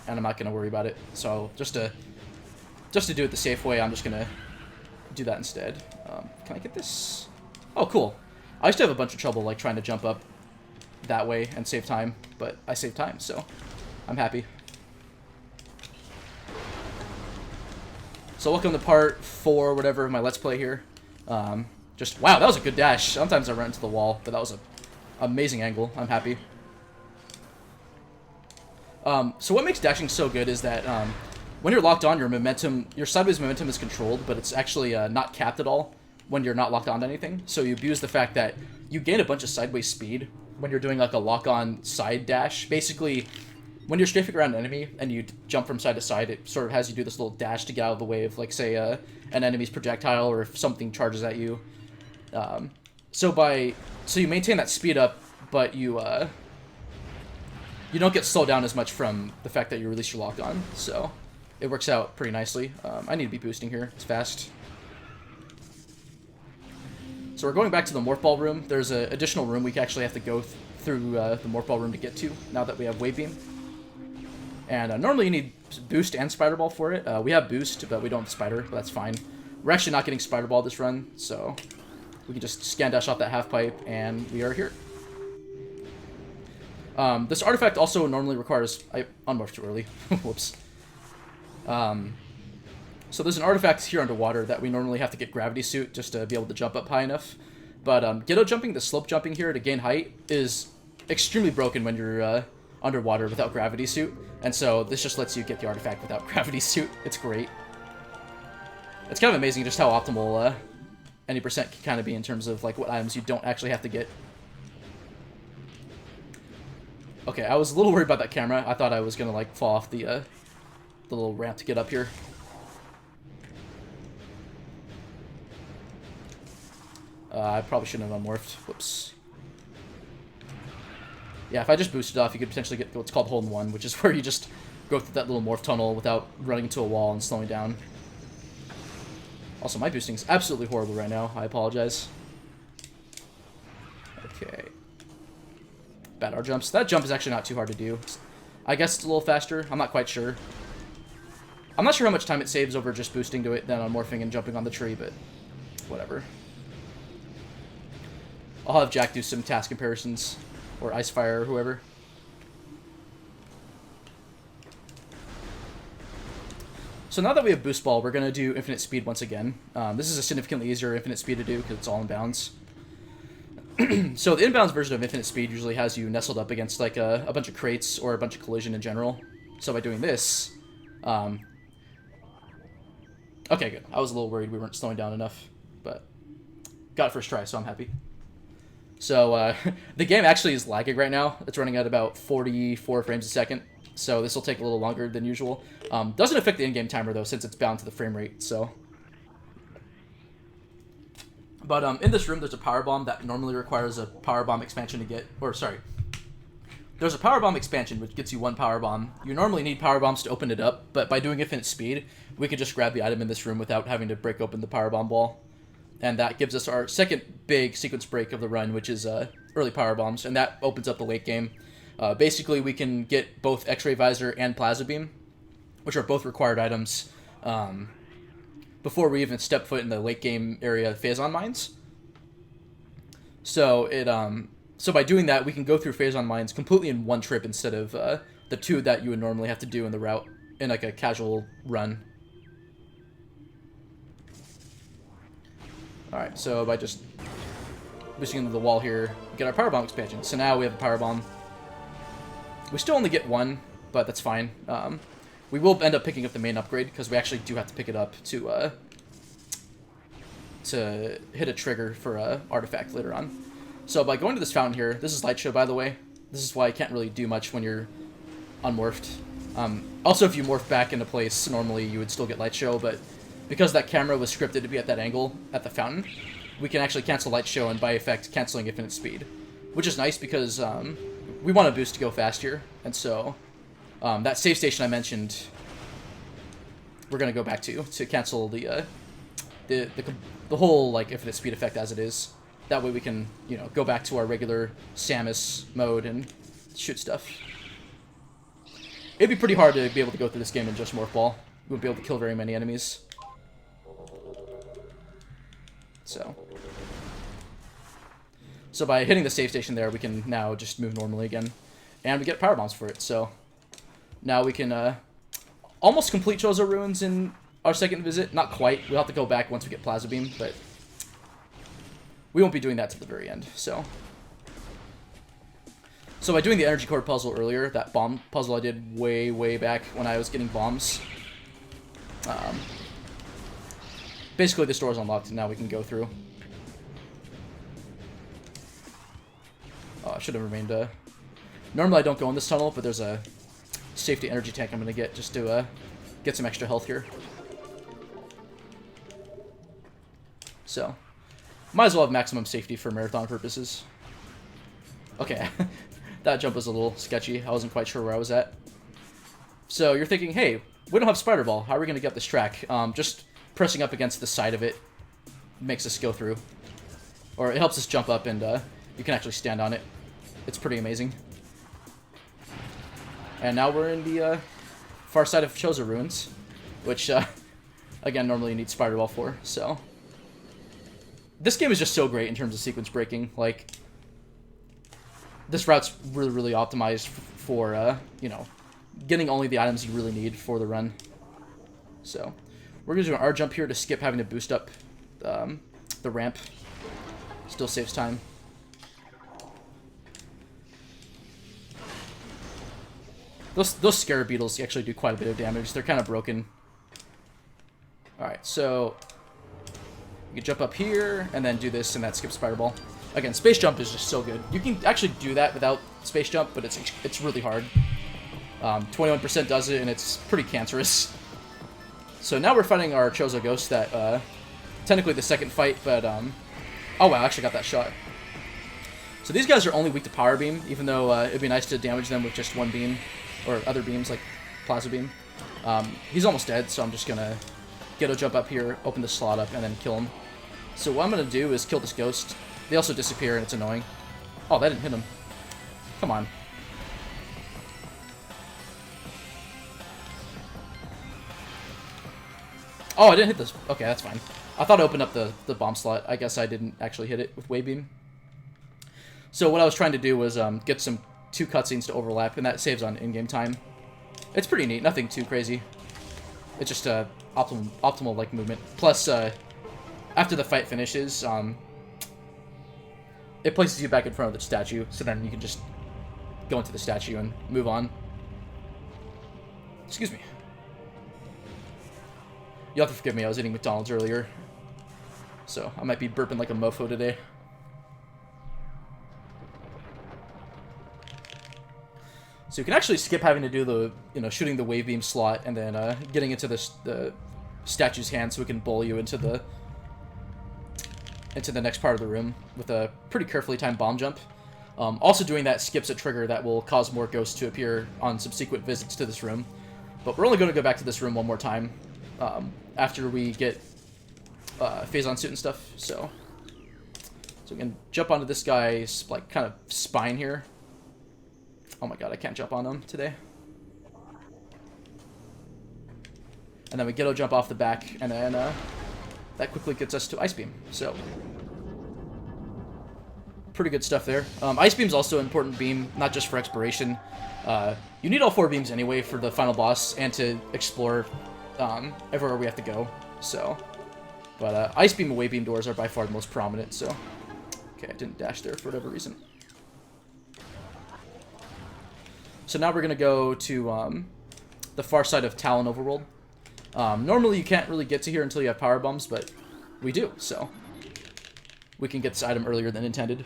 and I'm not going to worry about it. So just to do it the safe way, I'm just going to do that instead. Can I get this? Oh, cool. I used to have a bunch of trouble like trying to jump up that way and save time, but I saved time, so I'm happy. So welcome to part 4, whatever, of my Let's Play here. Wow, that was a good dash. Sometimes I run into the wall, but that was an amazing angle. I'm happy. So what makes dashing so good is that when you're locked on, your sideways momentum is controlled, but it's actually not capped at all when you're not locked on to anything. So you abuse the fact that you gain a bunch of sideways speed when you're doing like a lock-on side dash. Basically, when you're strafing around an enemy and you jump from side to side, it sort of has you do this little dash to get out of the way of, like, say, an enemy's projectile, or if something charges at you. So you maintain that speed up, but you don't get slowed down as much from the fact that you release your lock on. So it works out pretty nicely. I need to be boosting here. It's fast. So we're going back to the Morph Ball room. There's an additional room we actually have to go through the Morph Ball room to get to, now that we have Wave Beam. And normally you need Boost and Spider Ball for it. We have Boost, but we don't have Spider, but that's fine. We're actually not getting Spider Ball this run, so we can just scan dash off that half pipe, and we are here. This artifact also normally requires... I unmorphed too early. Whoops. So there's an artifact here underwater that we normally have to get Gravity Suit just to be able to jump up high enough. But Ghetto Jumping, the slope jumping here to gain height, is extremely broken when you're underwater without Gravity Suit. And so this just lets you get the artifact without Gravity Suit. It's great. It's kind of amazing just how optimal any percent can kind of be in terms of like what items you don't actually have to get. Okay, I was a little worried about that camera. I thought I was gonna like fall off the little ramp to get up here. I probably shouldn't have unmorphed. Whoops. Yeah, if I just boosted off, you could potentially get what's called Hole in One, which is where you just go through that little morph tunnel without running into a wall and slowing down. Also, my boosting is absolutely horrible right now. I apologize. Okay. Bad R jumps. That jump is actually not too hard to do. I guess it's a little faster. I'm not quite sure. I'm not sure how much time it saves over just boosting to it than on morphing and jumping on the tree, but whatever. I'll have Jack do some task comparisons, or Icefire, or whoever. So now that we have Boost Ball, we're going to do Infinite Speed once again. This is a significantly easier Infinite Speed to do because it's all in bounds. So the inbounds version of Infinite Speed usually has you nestled up against like a bunch of crates or a bunch of collision in general. So by doing this... okay, good. I was a little worried we weren't slowing down enough, but got it first try, so I'm happy. So the game actually is lagging right now. It's running at about 44 frames a second, so this will take a little longer than usual. Doesn't affect the in-game timer, though, since it's bound to the frame rate, so... But in this room, there's a power bomb that normally requires a power bomb expansion to get... Or, sorry. There's a power bomb expansion, which gets you one power bomb. You normally need power bombs to open it up, but by doing Infinite Speed, we could just grab the item in this room without having to break open the power bomb wall. and that gives us our second big sequence break of the run, which is early power bombs, and that opens up the late game. Basically, we can get both X-ray visor and plasma beam, which are both required items before we even step foot in the late game area of Themeathon mines. So so by doing that, we can go through Themeathon mines completely in one trip instead of the two that you would normally have to do in the route in like a casual run. Alright, so by just boosting into the wall here, we get our power bomb expansion. So now we have a power bomb. We still only get one, but that's fine. We will end up picking up the main upgrade because we actually do have to pick it up to hit a trigger for a artifact later on. So by going to this fountain here, this is light show, by the way. This is why I can't really do much when you're unmorphed. Also, if you morph back into place, normally you would still get light show, but because that camera was scripted to be at that angle at the fountain, we can actually cancel light show and by effect canceling infinite speed, which is nice because we want a boost to go faster, and so that save station I mentioned, we're gonna go back to cancel the whole like infinite speed effect as it is. That way we can, you know, go back to our regular Samus mode and shoot stuff. It'd be pretty hard to be able to go through this game in just morph ball. We wouldn't be able to kill very many enemies. So by hitting the save station there, we can now just move normally again, and we get power bombs for it. So now we can almost complete Chozo Ruins in our second visit. Not quite. We'll have to go back once we get Plasma Beam, but we won't be doing that to the very end. So by doing the energy core puzzle earlier, that bomb puzzle I did way back when I was getting bombs, basically this door is unlocked and now we can go through. Oh, I should have remained. Normally I don't go in this tunnel, but there's a safety energy tank I'm going to get just to get some extra health here. So, might as well have maximum safety for marathon purposes. Okay, that jump was a little sketchy. I wasn't quite sure where I was at. So you're thinking, hey, we don't have Spider Ball. How are we going to get this track? Just pressing up against the side of it makes us go through. Or it helps us jump up and you can actually stand on it. It's pretty amazing. And now we're in the far side of Chozo Ruins, which, again, normally you need Spider Ball for, so. This game is just so great in terms of sequence breaking. Like, this route's really optimized for, you know, getting only the items you really need for the run. So, we're going to do an R jump here to skip having to boost up the ramp. Still saves time. Those Scarab Beetles actually do quite a bit of damage. They're kind of broken. Alright, so you can jump up here and then do this, and that skips Spider Ball. Again, Space Jump is just so good. You can actually do that without Space Jump, but it's really hard. 21% does it, and it's pretty cancerous. So now we're fighting our Chozo Ghost that, technically the second fight, but, oh wow, I actually got that shot. So these guys are only weak to Power Beam, even though it'd be nice to damage them with just one beam, or other beams like Plasma Beam. He's almost dead, so I'm just gonna get a jump up here, open the slot up, and then kill him. So what I'm gonna do is kill this Ghost. They also disappear, and it's annoying. Oh, that didn't hit him. Come on. Oh, I didn't hit this. Okay, that's fine. I thought I opened up the bomb slot. I guess I didn't actually hit it with Wave Beam. So what I was trying to do was get some 2 cutscenes to overlap, and that saves on in-game time. It's pretty neat. Nothing too crazy. It's just optimal like movement. Plus, after the fight finishes, it places you back in front of the statue, so then you can just go into the statue and move on. Excuse me. You'll have to forgive me, I was eating McDonald's earlier, so I might be burping like a mofo today. So you can actually skip having to do the, you know, shooting the wave beam slot and then getting into the statue's hand so we can bowl you into the next part of the room with a pretty carefully timed bomb jump. Also doing that skips a trigger that will cause more ghosts to appear on subsequent visits to this room. But we're only going to go back to this room one more time after we get Phazon suit and stuff. So we can jump onto this guy's like kind of spine here. Oh my god, I can't jump on him today. And then we Ghetto jump off the back, and then that quickly gets us to Ice Beam. So pretty good stuff there. Ice Beam's also an important beam, not just for exploration. You need all 4 beams anyway for the final boss and to explore everywhere we have to go. So, but Ice Beam and Way Beam doors are by far the most prominent. So, okay, I didn't dash there for whatever reason. So now we're gonna go to the far side of Talon Overworld. Normally you can't really get to here until you have power bombs, but we do. So we can get this item earlier than intended.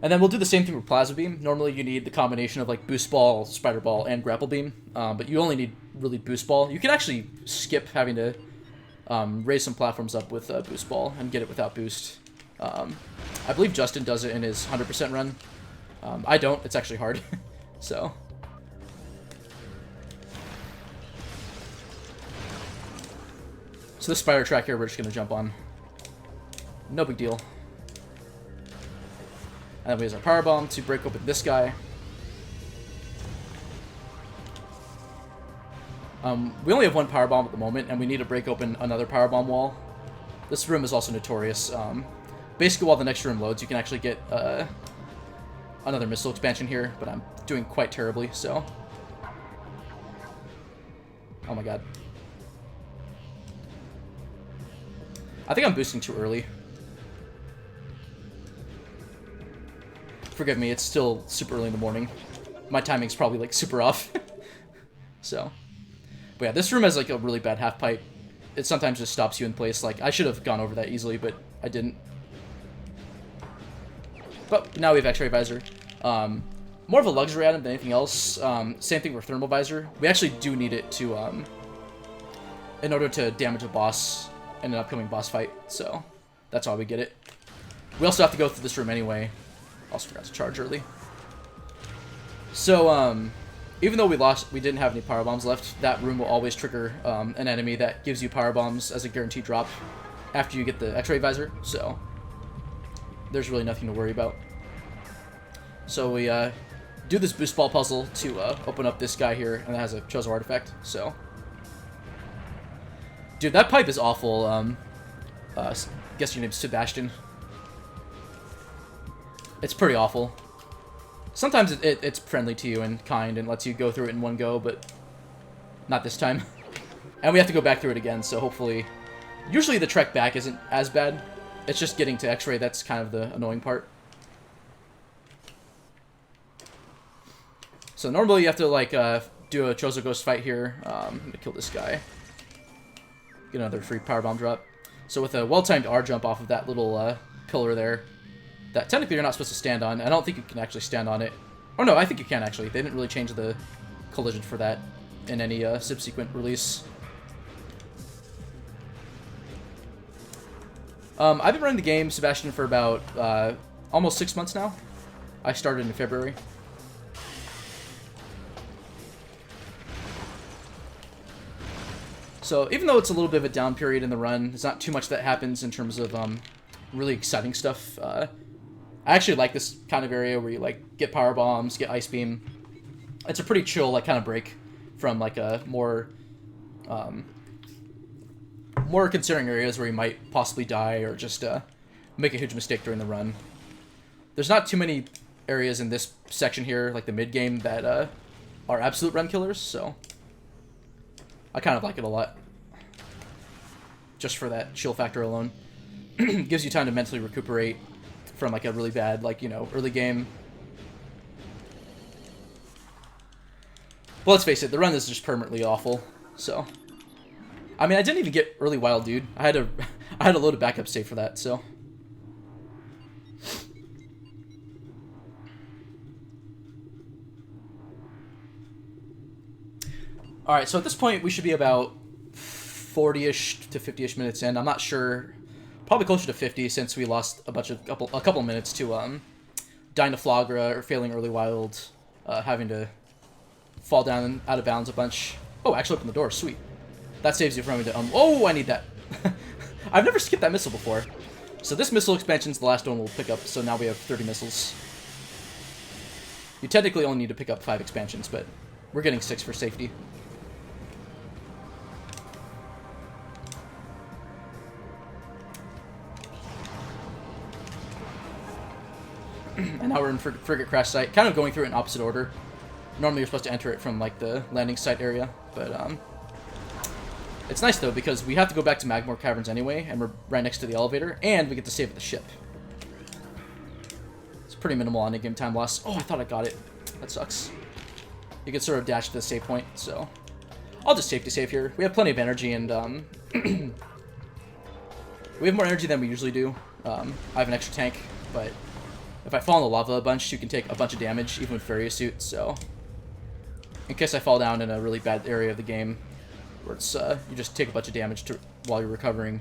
And then we'll do the same thing with Plasma Beam. Normally you need the combination of like Boost Ball, Spider Ball, and Grapple Beam. But you only need really Boost Ball. You can actually skip having to raise some platforms up with Boost Ball and get it without Boost. I believe Justin does it in his 100% run. I don't. It's actually hard. So this spider track here we're just going to jump on. No big deal. And then we use our power bomb to break open this guy. We only have 1 power bomb at the moment, and we need to break open another power bomb wall. This room is also notorious. Basically, while the next room loads, you can actually get another missile expansion here, but I'm doing quite terribly, so... Oh my god. I think I'm boosting too early. Forgive me, it's still super early in the morning. My timing's probably, like, super off. So. But yeah, this room has, like, a really bad half pipe. It sometimes just stops you in place. Like, I should have gone over that easily, but I didn't. But now we have X-Ray Visor. More of a luxury item than anything else. Same thing with Thermal Visor. We actually do need it to, in order to damage a boss in an upcoming boss fight. So, that's why we get it. We also have to go through this room anyway. Also forgot to charge early. So, even though we didn't have any power bombs left, that room will always trigger an enemy that gives you power bombs as a guaranteed drop after you get the X-Ray Visor. So, there's really nothing to worry about. So we do this boost ball puzzle to open up this guy here, and it has a Chozo artifact. So, dude, that pipe is awful. Guess your name's Sebastian. It's pretty awful. Sometimes it's friendly to you and kind and lets you go through it in one go, but not this time. And we have to go back through it again, so hopefully... Usually the trek back isn't as bad. It's just getting to X-Ray that's kind of the annoying part. So normally you have to, like, do a Chozo Ghost fight here. I'm gonna kill this guy. Get another free power bomb drop. So with a well-timed R jump off of that little pillar there, that technically you're not supposed to stand on. I don't think you can actually stand on it. Oh no, I think you can actually. They didn't really change the collision for that in any subsequent release. I've been running the game, Sebastian, for about almost 6 months now. I started in February. So even though it's a little bit of a down period in the run, there's not too much that happens in terms of really exciting stuff. I actually like this kind of area where you like get power bombs, get ice beam. It's a pretty chill like kind of break from like a more concerning areas where you might possibly die or just make a huge mistake during the run. There's not too many areas in this section here, like the mid game, that are absolute run killers, so I kind of like it a lot. Just for that chill factor alone. Gives you time to mentally recuperate from like a really bad, like, you know, early game. But let's face it, the run is just permanently awful. So, I mean, I didn't even get early wild, dude. I had to load a backup save for that. So, all right. So at this point, we should be about 40-ish to 50-ish minutes in. I'm not sure. Probably closer to 50 since we lost a couple minutes to dying to Flagra or failing early wild, having to fall down out of bounds a bunch. Oh, actually open the door. Sweet. That saves you from having to... oh, I need that. I've never skipped that missile before. So this missile expansion's the last one we'll pick up, so now we have 30 missiles. You technically only need to pick up 5 expansions, but we're getting 6 for safety. And now we're in Frigate Crash Site, kind of going through it in opposite order. Normally you're supposed to enter it from like the landing site area, but it's nice though because we have to go back to Magmore Caverns anyway, and we're right next to the elevator, and we get to save at the ship. It's pretty minimal on in-game time loss. Oh, I thought I got it. That sucks. You can sort of dash to the save point, so I'll just safety save here. We have plenty of energy, and we have more energy than we usually do. I have an extra tank, but if I fall in the lava a bunch, you can take a bunch of damage, even with Faria Suit, so in case I fall down in a really bad area of the game, where it's, you just take a bunch of damage while you're recovering.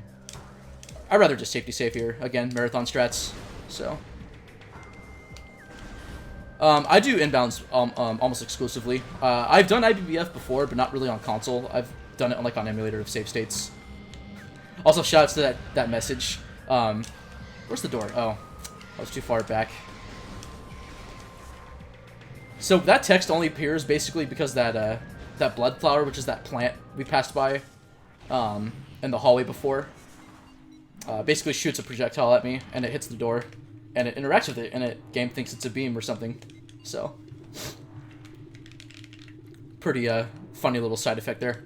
I'd rather just safety save here. Again, marathon strats, so. I do inbounds almost exclusively. I've done IBBF before, but not really on console. I've done it like on emulator of save states. Also, shoutouts to that message. Where's the door? Oh. I was too far back. So that text only appears basically because that blood flower, which is that plant we passed by in the hallway before, basically shoots a projectile at me, and it hits the door, and it interacts with it, and game thinks it's a beam or something. So pretty funny little side effect there.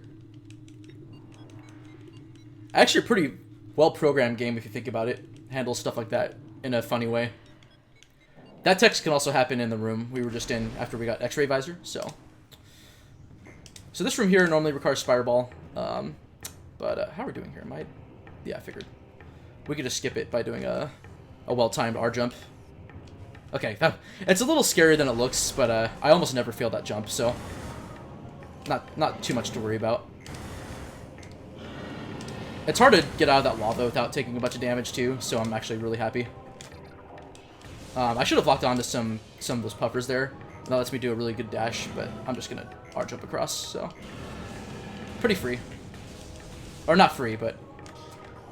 Actually, a pretty well-programmed game if you think about it. Handles stuff like that in a funny way. That text can also happen in the room we were just in after we got X-ray visor, so this room here normally requires Spireball, but how are we doing here? Yeah, I figured. We could just skip it by doing a well-timed R jump. Okay, it's a little scarier than it looks, but I almost never fail that jump, so not too much to worry about. It's hard to get out of that lava without taking a bunch of damage too, so I'm actually really happy. I should have locked onto some of those puffers there. That lets me do a really good dash, but I'm just gonna R jump across, so pretty free. Or not free, but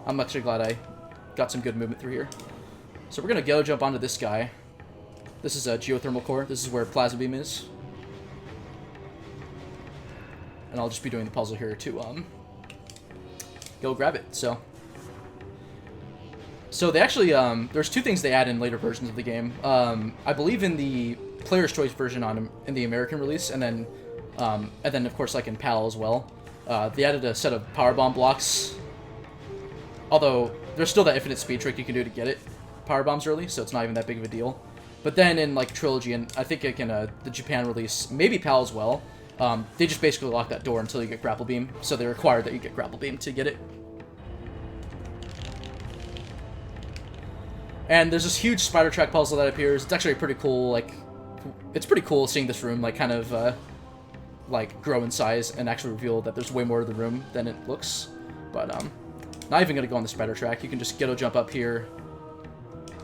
I'm actually glad I got some good movement through here. So we're gonna go jump onto this guy. This is a geothermal core. This is where Plasma Beam is. And I'll just be doing the puzzle here to go grab it. So they actually, there's 2 things they add in later versions of the game. I believe in the Player's Choice version in the American release, and then of course like in PAL as well. They added a set of power bomb blocks. Although there's still that infinite speed trick you can do to get it power bombs early, so it's not even that big of a deal. But then in like Trilogy, and I think like in the Japan release, maybe PAL as well, they just basically lock that door until you get Grapple Beam. So they require that you get Grapple Beam to get it. And there's this huge spider track puzzle that appears. It's actually pretty cool. Like, it's pretty cool seeing this room like kind of like grow in size and actually reveal that there's way more to the room than it looks. But not even gonna go on the spider track. You can just ghetto jump up here.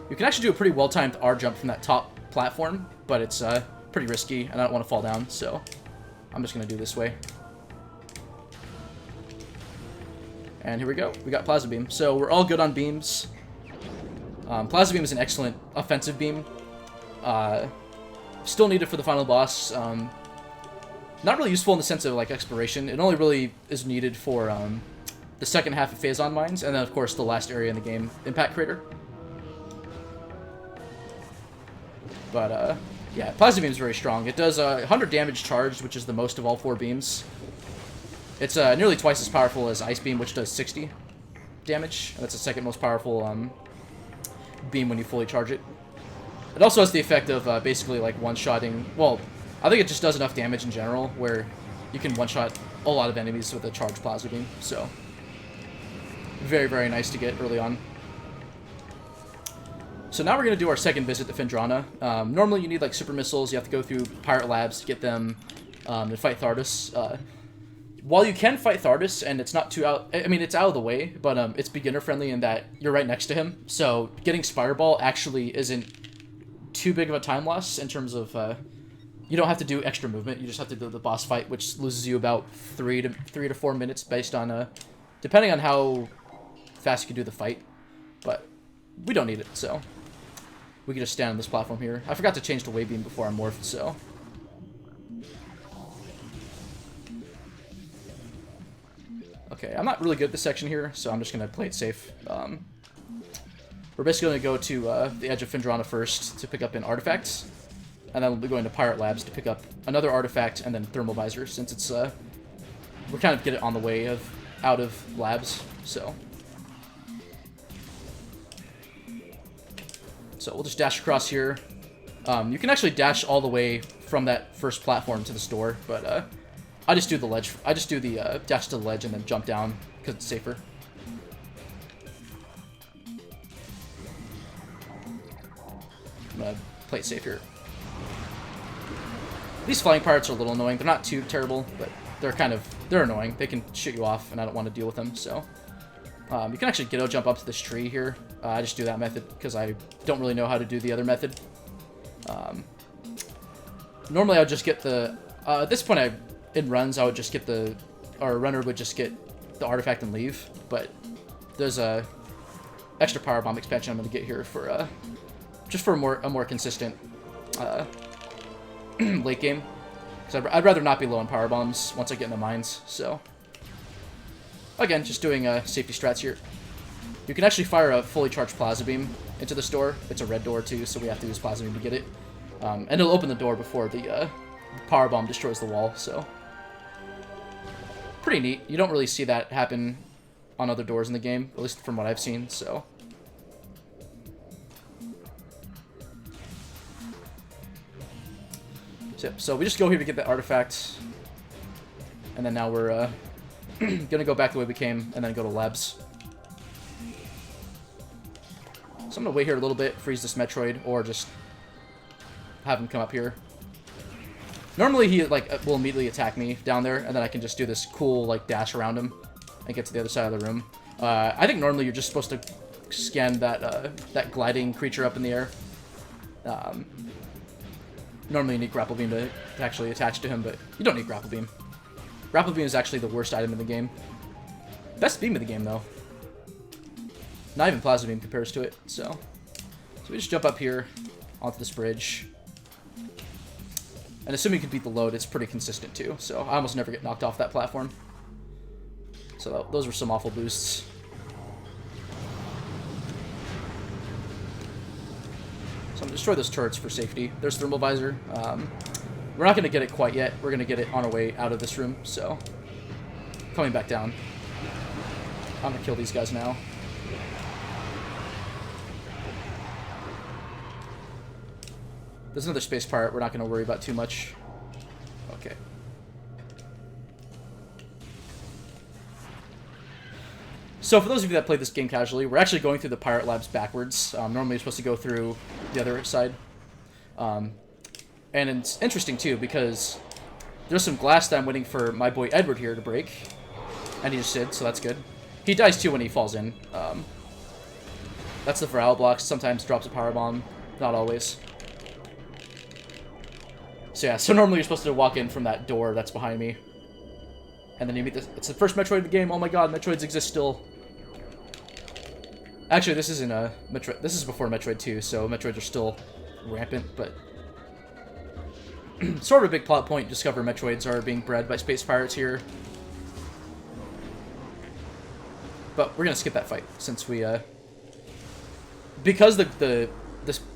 You can actually do a pretty well-timed R jump from that top platform, but it's pretty risky, and I don't want to fall down, so I'm just gonna do this way. And here we go. We got Plasma Beam. So we're all good on beams. Plasma Beam is an excellent offensive beam. Still needed for the final boss. Not really useful in the sense of like exploration. It only really is needed for the second half of Phazon Mines, and then of course the last area in the game, Impact Crater. But yeah, Plasma Beam is very strong. It does 100 damage charged, which is the most of all 4 beams. It's nearly twice as powerful as Ice Beam, which does 60 damage. And that's the second most powerful beam when you fully charge it. It also has the effect of basically like one-shotting. Well, I think it just does enough damage in general where you can one-shot a lot of enemies with a charged Plasma Beam. So very, very nice to get early on. So now we're going to do our second visit to Phendrana. Normally you need like super missiles. You have to go through pirate labs to get them and fight Thardus. While you can fight Thardus and it's not too out... I mean, it's out of the way, but it's beginner friendly in that you're right next to him. So getting Spireball actually isn't too big of a time loss in terms of you don't have to do extra movement. You just have to do the boss fight, which loses you about 3 to 4 minutes based on depending on how fast you can do the fight. But we don't need it, so we can just stand on this platform here. I forgot to change the wave beam before I morphed, so. Okay, I'm not really good at this section here, so I'm just going to play it safe. We're basically going to go to the edge of Phendrana first to pick up an artifact, and then we'll be going to Pirate Labs to pick up another artifact, and then Thermal Visor, since it's, we're kind of get it on the way of out of Labs, so. So we'll just dash across here. You can actually dash all the way from that first platform to the store, but I just do the ledge. I just do the dash to the ledge and then jump down because it's safer. I'm gonna play it safe here. These flying pirates are a little annoying. They're not too terrible, but they're annoying. They can shoot you off, and I don't want to deal with them. So you can actually ghetto jump up to this tree here. I just do that method because I don't really know how to do the other method. Normally I would just get the at this point in runs I would just get our runner would just get the artifact and leave. But there's a extra power bomb expansion I'm going to get here for just for a more consistent late game. Because I'd rather not be low on power bombs once I get in the mines. So again, just doing safety strats here. You can actually fire a fully charged plasma beam into the store. It's a red door too, so we have to use plasma beam to get it. And it'll open the door before the power bomb destroys the wall. So pretty neat. You don't really see that happen on other doors in the game, at least from what I've seen. So. So we just go here to get the artifact, and then now we're gonna go back the way we came, and then go to Labs. So I'm gonna wait here a little bit, freeze this Metroid, or just have him come up here. Normally he will immediately attack me down there, and then I can just do this cool dash around him and get to the other side of the room. I think normally you're just supposed to scan that gliding creature up in the air. Normally you need Grapple Beam to actually attach to him, but you don't need Grapple Beam. Grapple Beam is actually the worst item in the game. Best beam of the game, though. Not even Plasma Beam compares to it, so we just jump up here onto this bridge. And assuming you can beat the load, it's pretty consistent, too. So I almost never get knocked off that platform. So those were some awful boosts. So I'm going to destroy those turrets for safety. There's Thermal Visor. We're not going to get it quite yet. We're going to get it on our way out of this room, so coming back down. I'm going to kill these guys now. There's another space pirate we're not going to worry about too much. Okay. So for those of you that play this game casually, we're actually going through the Pirate Labs backwards. Normally you're supposed to go through the other side. And it's interesting too because there's some glass that I'm waiting for my boy Edward here to break. And he just did, so that's good. He dies too when he falls in. That's the Viral blocks. Sometimes drops a power bomb. Not always. So yeah, so normally you're supposed to walk in from that door that's behind me. And then you meet this. It's the first Metroid in the game. Oh my god, Metroids exist still. Actually, this isn't a Metroid. This is before Metroid 2, so Metroids are still rampant, but sort of a big plot point. Discover Metroids are being bred by space pirates here. But we're gonna skip that fight since we because the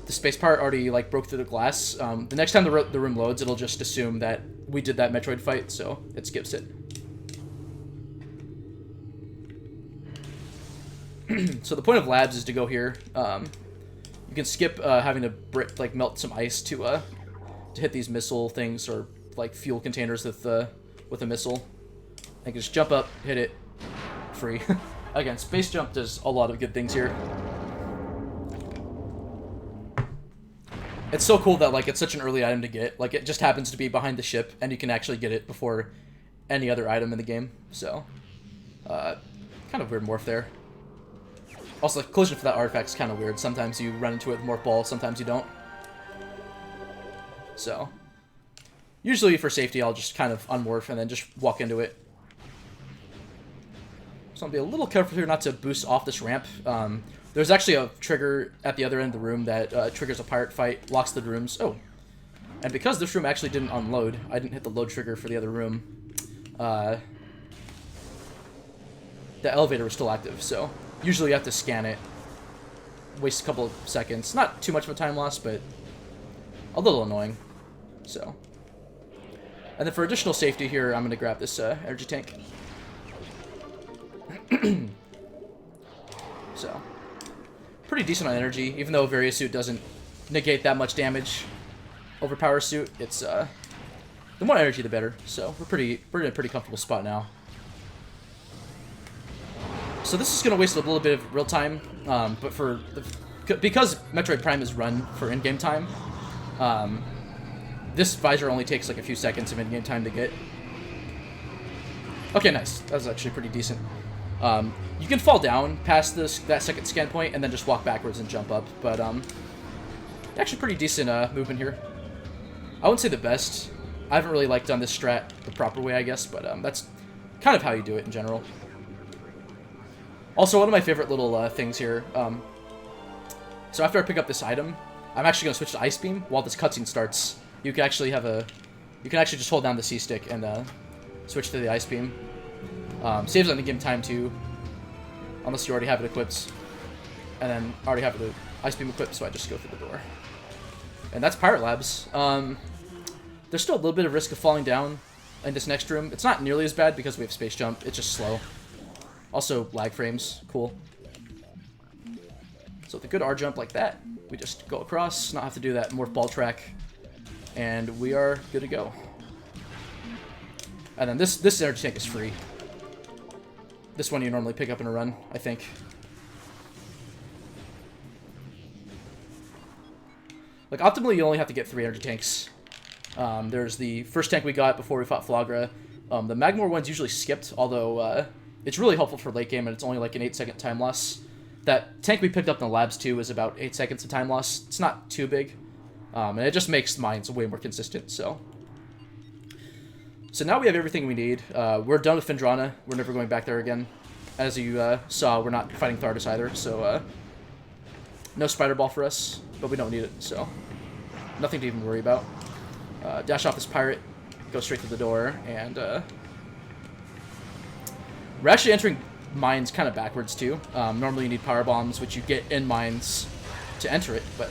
space pirate already broke through the glass. The next time the room loads, it'll just assume that we did that Metroid fight, so it skips it. So the point of Labs is to go here. You can skip having to melt some ice to hit these missile things or fuel containers with a missile. I can just jump up, hit it, free. Again, space jump does a lot of good things here. It's so cool that it's such an early item to get. It just happens to be behind the ship, and you can actually get it before any other item in the game. So, kind of weird morph there. Also, the collision for that artifact is kind of weird. Sometimes you run into it with Morph Ball, sometimes you don't. So, Usually for safety, I'll just kind of unmorph and then just walk into it. So I'll be a little careful here not to boost off this ramp. There's actually a trigger at the other end of the room that triggers a pirate fight, locks the rooms. Oh, and because this room actually didn't unload, I didn't hit the load trigger for the other room. The elevator was still active, so usually you have to scan it. Waste a couple of seconds. Not too much of a time loss, but a little annoying. So, and then for additional safety here, I'm going to grab this energy tank. So, pretty decent on energy, even though Various Suit doesn't negate that much damage over Power Suit. It's the more energy, the better. So we're in a pretty comfortable spot now. So this is going to waste a little bit of real time, but because Metroid Prime is run for in-game time, this visor only takes like a few seconds of in-game time to get. Okay, nice. That was actually pretty decent. You can fall down past that second scan point and then just walk backwards and jump up, but actually pretty decent movement here. I wouldn't say the best. I haven't really done this strat the proper way, I guess, but that's kind of how you do it in general. Also, one of my favorite little things here. So after I pick up this item, I'm actually going to switch to Ice Beam while this cutscene starts. You can actually just hold down the C stick and switch to the Ice Beam. Saves on the game time too, unless you already have it equipped. And then I already have the Ice Beam equipped, so I just go through the door. And that's Pirate Labs. There's still a little bit of risk of falling down in this next room. It's not nearly as bad because we have Space Jump. It's just slow. Also, lag frames. Cool. So with a good R jump like that, we just go across, not have to do that morph ball track, and we are good to go. And then this energy tank is free. This one you normally pick up in a run, I think. Like, optimally, you only have to get 3 energy tanks. There's the first tank we got before we fought Flagra. The Magmor one's usually skipped, although it's really helpful for late game, and it's only like an 8-second time loss. That tank we picked up in the labs, too, is about 8 seconds of time loss. It's not too big, and it just makes mines way more consistent, so... So now we have everything we need. We're done with Phendrana. We're never going back there again. As you saw, we're not fighting Thardus either, so no Spider Ball for us, but we don't need it, so nothing to even worry about. Dash off this pirate, go straight to the door, and we're actually entering mines kind of backwards too. Normally you need power bombs, which you get in mines to enter it, but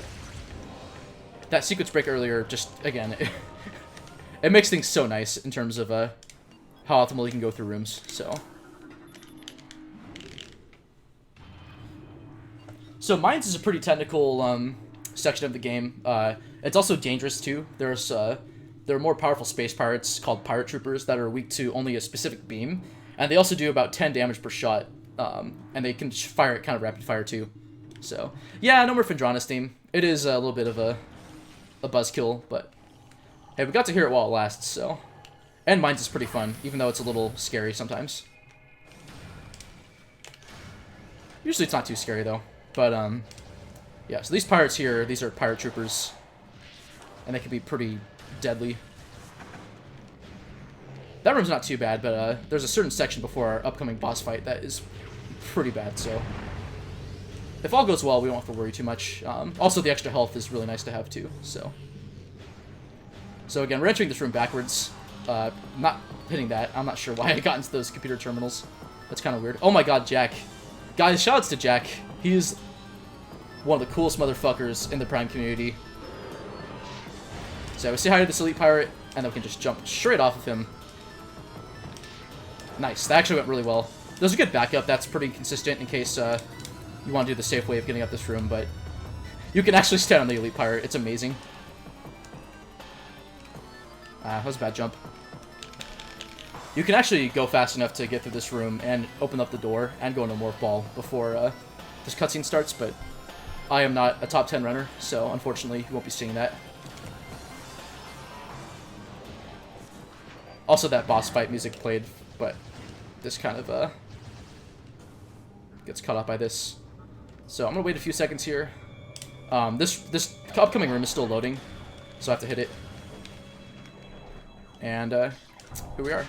that sequence break earlier just, again, it makes things so nice in terms of how optimally you can go through rooms, so. So mines is a pretty technical section of the game. It's also dangerous too. There are more powerful space pirates called pirate troopers that are weak to only a specific beam, and they also do about 10 damage per shot, and they can fire it kind of rapid fire too. So yeah, no more Phendrana's theme. It is a little bit of a buzzkill, but hey, we got to hear it while it lasts, so. And mines is pretty fun, even though it's a little scary sometimes. Usually it's not too scary though. But, yeah, so these pirates here, these are pirate troopers, and they can be pretty deadly. That room's not too bad, but there's a certain section before our upcoming boss fight that is pretty bad, so if all goes well, we won't have to worry too much. Also, the extra health is really nice to have, too, so. So, again, we're entering this room backwards. Not hitting that. I'm not sure why I got into those computer terminals. That's kind of weird. Oh my god, Jack. Guys, shoutouts to Jack. He's one of the coolest motherfuckers in the Prime community. So we say hi to this elite pirate, and then we can just jump straight off of him. Nice. That actually went really well. There's a good backup. That's pretty consistent in case you want to do the safe way of getting up this room, but you can actually stand on the elite pirate. It's amazing. That was a bad jump. You can actually go fast enough to get through this room and open up the door and go into Morph Ball before this cutscene starts, but I am not a top 10 runner, so unfortunately you won't be seeing that. Also, that boss fight music played, but this kind of gets cut off by this. So I'm gonna wait a few seconds here. This upcoming room is still loading, so I have to hit it. And here we are.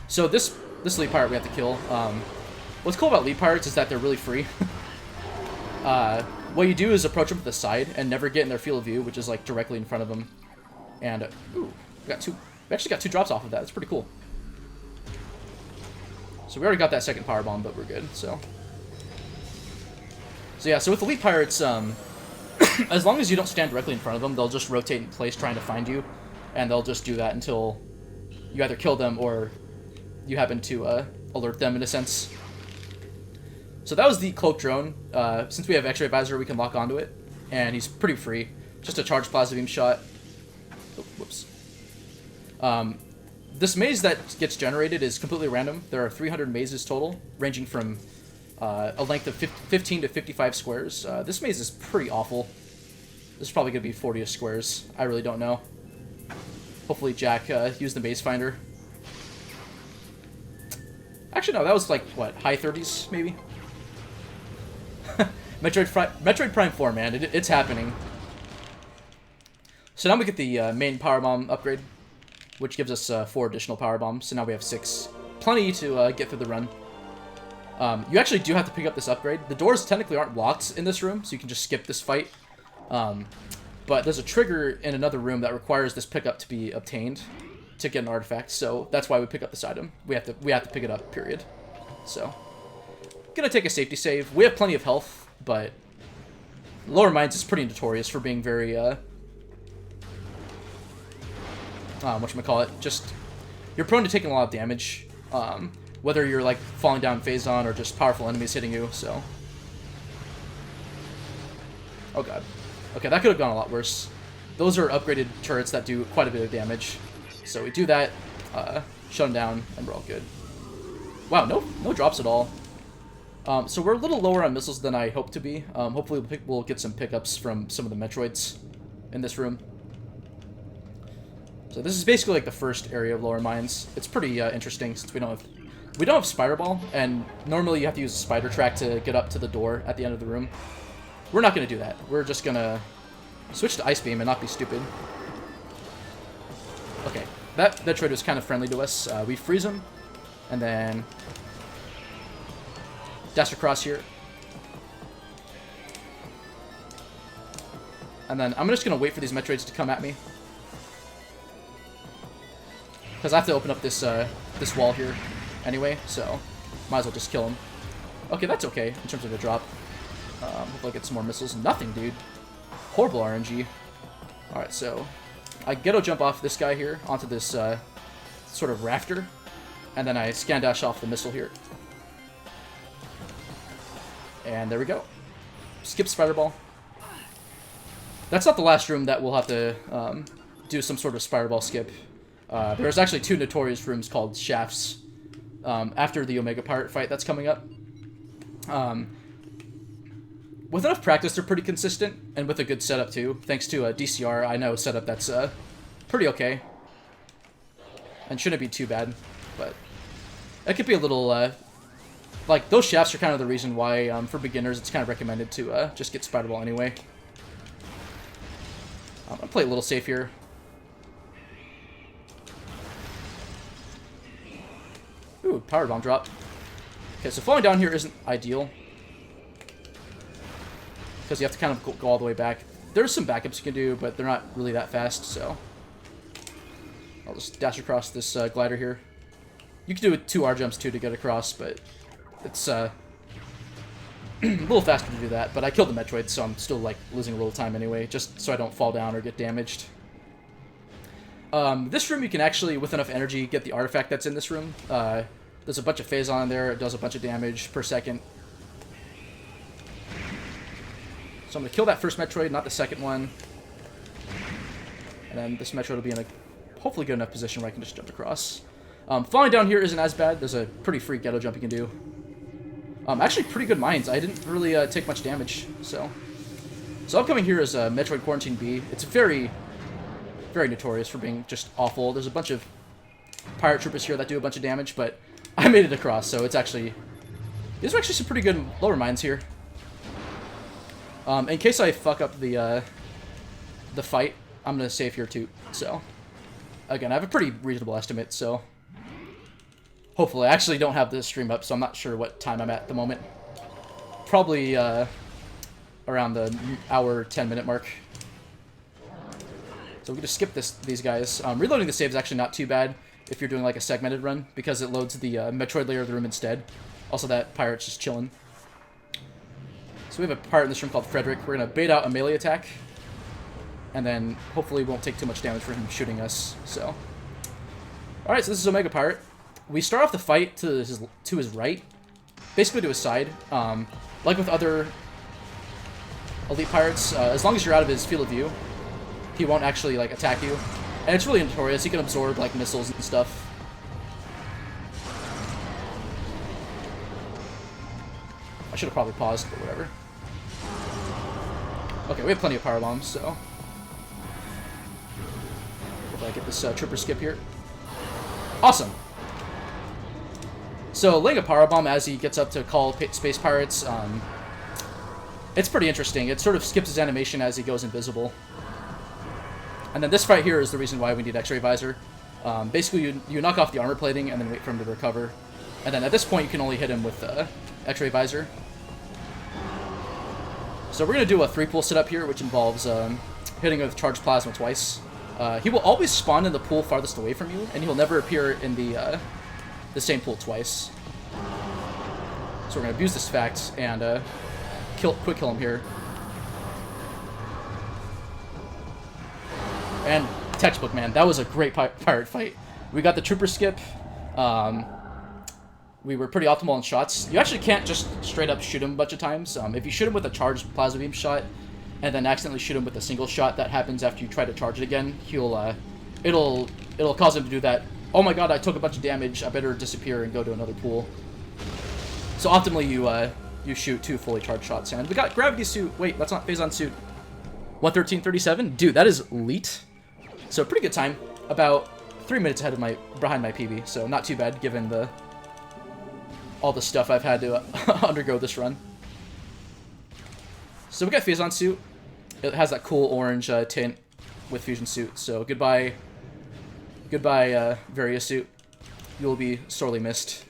So this lead pirate we have to kill. What's cool about lead pirates is that they're really free. What you do is approach them from the side and never get in their field of view, which is like directly in front of them. And ooh, we actually got 2 drops off of that. That's pretty cool. So we already got that second power bomb, but we're good. So yeah. So with the lead pirates, as long as you don't stand directly in front of them, they'll just rotate in place trying to find you, and they'll just do that until you either kill them or you happen to alert them in a sense. So that was the cloak drone. Since we have X-ray visor, we can lock onto it, and he's pretty free. Just a charged plasma beam shot. Oh, whoops. This maze that gets generated is completely random. There are 300 mazes total, ranging from a length of 15 to 55 squares. This maze is pretty awful. This is probably going to be 40 squares. I really don't know. Hopefully Jack used the maze finder. Actually, no, that was like, what, high 30s, maybe? Metroid Prime 4, man. It's happening. So now we get the main power bomb upgrade, which gives us 4 additional power bombs. So now we have 6. Plenty to get through the run. You actually do have to pick up this upgrade. The doors technically aren't locked in this room, so you can just skip this fight. But there's a trigger in another room that requires this pickup to be obtained to get an artifact. So that's why we pick up this item. We have to pick it up, period. So gonna take a safety save. We have plenty of health, but Lordmau5 is pretty notorious for being very whatchamacallit, just you're prone to taking a lot of damage. Whether you're like falling down phase-on or just powerful enemies hitting you, so. Oh god. Okay, that could have gone a lot worse. Those are upgraded turrets that do quite a bit of damage. So we do that, shut them down, and we're all good. Wow, no drops at all. So we're a little lower on missiles than I hoped to be. Hopefully we'll get some pickups from some of the Metroids in this room. So this is basically like the first area of lower mines. It's pretty interesting since we don't have spider ball, and normally you have to use a spider track to get up to the door at the end of the room. We're not going to do that. We're just going to switch to ice beam and not be stupid. Okay, that Metroid was kind of friendly to us. We freeze him, and then dash across here. And then I'm just going to wait for these Metroids to come at me, because I have to open up this this wall here anyway, so might as well just kill him. Okay, that's okay in terms of the drop. Hopefully I get some more missiles. Nothing, dude. Horrible RNG. Alright, so I ghetto jump off this guy here onto this sort of rafter, and then I scan dash off the missile here. And there we go. Skip spider ball. That's not the last room that we'll have to do some sort of spider ball skip. There's actually 2 notorious rooms called shafts after the Omega Pirate fight that's coming up. With enough practice, they're pretty consistent, and with a good setup too. Thanks to DCR, I know a setup that's pretty okay, and shouldn't be too bad. But it could be a little like those shafts are kind of the reason why for beginners it's kind of recommended to just get spider ball anyway. I'm gonna play a little safe here. Ooh, power bomb drop. Okay, so falling down here isn't ideal, because you have to kind of go all the way back. There's some backups you can do, but they're not really that fast, so I'll just dash across this glider here. You can do it 2 R jumps too to get across, but it's a little faster to do that. But I killed the Metroid, so I'm still like losing a little time anyway, just so I don't fall down or get damaged. This room you can actually, with enough energy, get the artifact that's in this room. There's a bunch of phase-on in there. It does a bunch of damage per second. So I'm going to kill that first Metroid, not the second one. And then this Metroid will be in a hopefully good enough position where I can just jump across. Falling down here isn't as bad. There's a pretty free ghetto jump you can do. Actually, pretty good mines. I didn't really take much damage. So upcoming here is Metroid Quarantine B. It's very, very notorious for being just awful. There's a bunch of pirate troopers here that do a bunch of damage, but I made it across, so it's actually... These are actually some pretty good lower mines here. In case I fuck up the fight, I'm going to save here too, so... again, I have a pretty reasonable estimate, so hopefully. I actually don't have the stream up, so I'm not sure what time I'm at the moment. Probably around the hour 10-minute mark. So we're going to skip these guys. Reloading the save is actually not too bad if you're doing like a segmented run, because it loads the Metroid layer of the room instead. Also, that pirate's just chilling. So we have a pirate in this room called Frederick. We're going to bait out a melee attack, and then hopefully we won't take too much damage for him shooting us. So, alright, so this is Omega Pirate. We start off the fight to his right, basically to his side. Like with other elite pirates, as long as you're out of his field of view, he won't actually like attack you. And it's really notorious. He can absorb like missiles and stuff. I should have probably paused, but whatever. Okay, we have plenty of power bombs, so hope I get this trooper skip here. Awesome. So laying a power bomb as he gets up to call space pirates, it's pretty interesting. It sort of skips his animation as he goes invisible. And then this fight here is the reason why we need X-ray visor. Basically, you knock off the armor plating and then wait for him to recover. And then at this point, you can only hit him with X-ray visor. So we're going to do a 3-pool setup here, which involves hitting with charged plasma twice. He will always spawn in the pool farthest away from you, and he'll never appear in the same pool twice. So we're going to abuse this fact and quick kill him here. And textbook, man. That was a great pirate fight. We got the trooper skip. We were pretty optimal in shots. You actually can't just straight up shoot him a bunch of times. If you shoot him with a charged plasma beam shot and then accidentally shoot him with a single shot, that happens after you try to charge it again. It'll cause him to do that. Oh my god, I took a bunch of damage. I better disappear and go to another pool. So optimally, you shoot 2 fully charged shots. And we got gravity suit. Wait, that's not Phazon suit. 113.37. Dude, that is elite. So pretty good time. About 3 minutes behind my PB. So not too bad given all the stuff I've had to undergo this run. So we got Phazon suit. It has that cool orange tint with fusion suit. So goodbye, Varia suit. You will be sorely missed.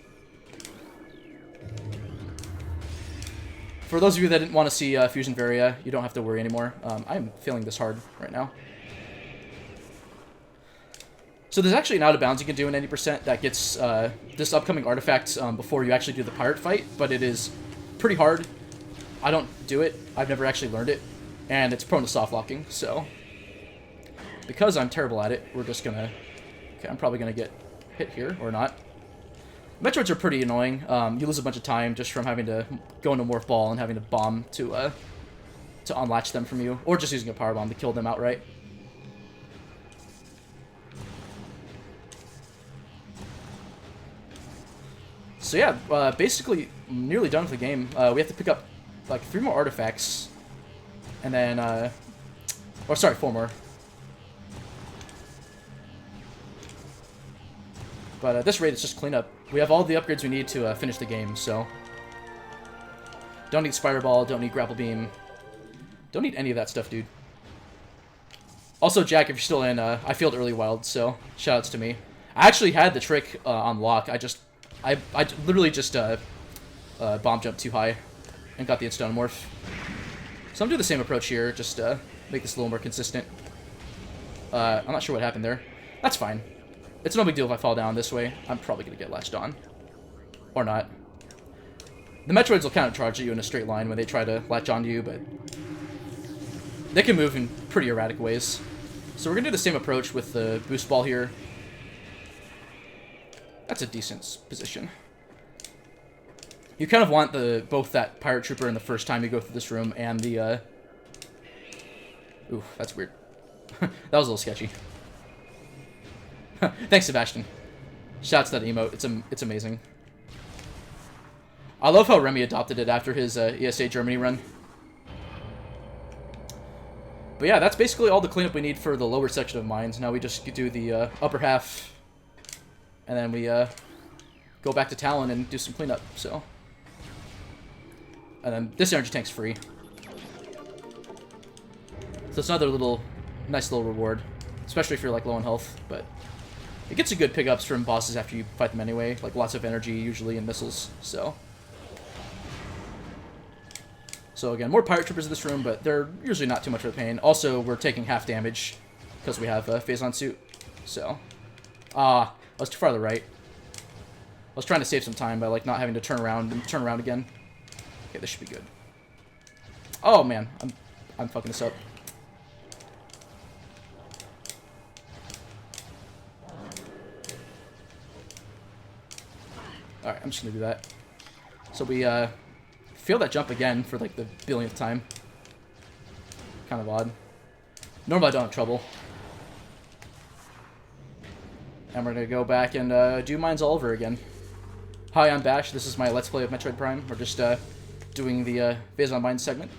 For those of you that didn't want to see Fusion Varia, you don't have to worry anymore. I'm feeling this hard right now. So there's actually an out of bounds you can do in 90% that gets this upcoming artifact before you actually do the pirate fight, but it is pretty hard. I don't do it. I've never actually learned it, and it's prone to soft locking, so because I'm terrible at it, we're just gonna... Okay, I'm probably gonna get hit here, or not. Metroids are pretty annoying. You lose a bunch of time just from having to go into Morph Ball and having to bomb to unlatch them from you, or just using a power bomb to kill them outright. So yeah, basically nearly done with the game. We have to pick up like 3 more artifacts, and then, or sorry, 4 more. But at this rate, it's just cleanup. We have all the upgrades we need to finish the game, so don't need Spider Ball, don't need Grapple Beam, don't need any of that stuff, dude. Also, Jack, if you're still in, I failed early wild, so shoutouts to me. I actually had the trick on lock. I literally just bomb jumped too high and got the instant morph. So I'm doing the same approach here, just make this a little more consistent. I'm not sure what happened there. That's fine. It's no big deal if I fall down this way. I'm probably going to get latched on. Or not. The Metroids will kind of charge at you in a straight line when they try to latch onto you, but they can move in pretty erratic ways. So we're going to do the same approach with the boost ball here. That's a decent position. You kind of want both that pirate trooper in the first time you go through this room and the... Ooh, that's weird. That was a little sketchy. Thanks, Sebastian. Shouts to that emote. It's amazing. I love how Remy adopted it after his ESA Germany run. But yeah, that's basically all the cleanup we need for the lower section of mines. Now we just do the upper half, and then we go back to Talon and do some cleanup. So, and then this energy tank's free. So it's another nice little reward. especially if you're like low on health. But it gets you good pickups from bosses after you fight them anyway, like lots of energy usually and missiles. So again, more pirate troopers in this room, but they're usually not too much of a pain. Also, we're taking half damage because we have a Phazon suit. So I was too far to the right. I was trying to save some time by like not having to turn around and turn around again. Okay, this should be good. Oh man, I'm fucking this up. Alright, I'm just gonna do that. So we failed that jump again for like the billionth time. Kind of odd. Normally I don't have trouble. And we're gonna go back and do mines all over again. Hi, I'm Bash. This is my Let's Play of Metroid Prime. We're just doing the Phazon Mines segment.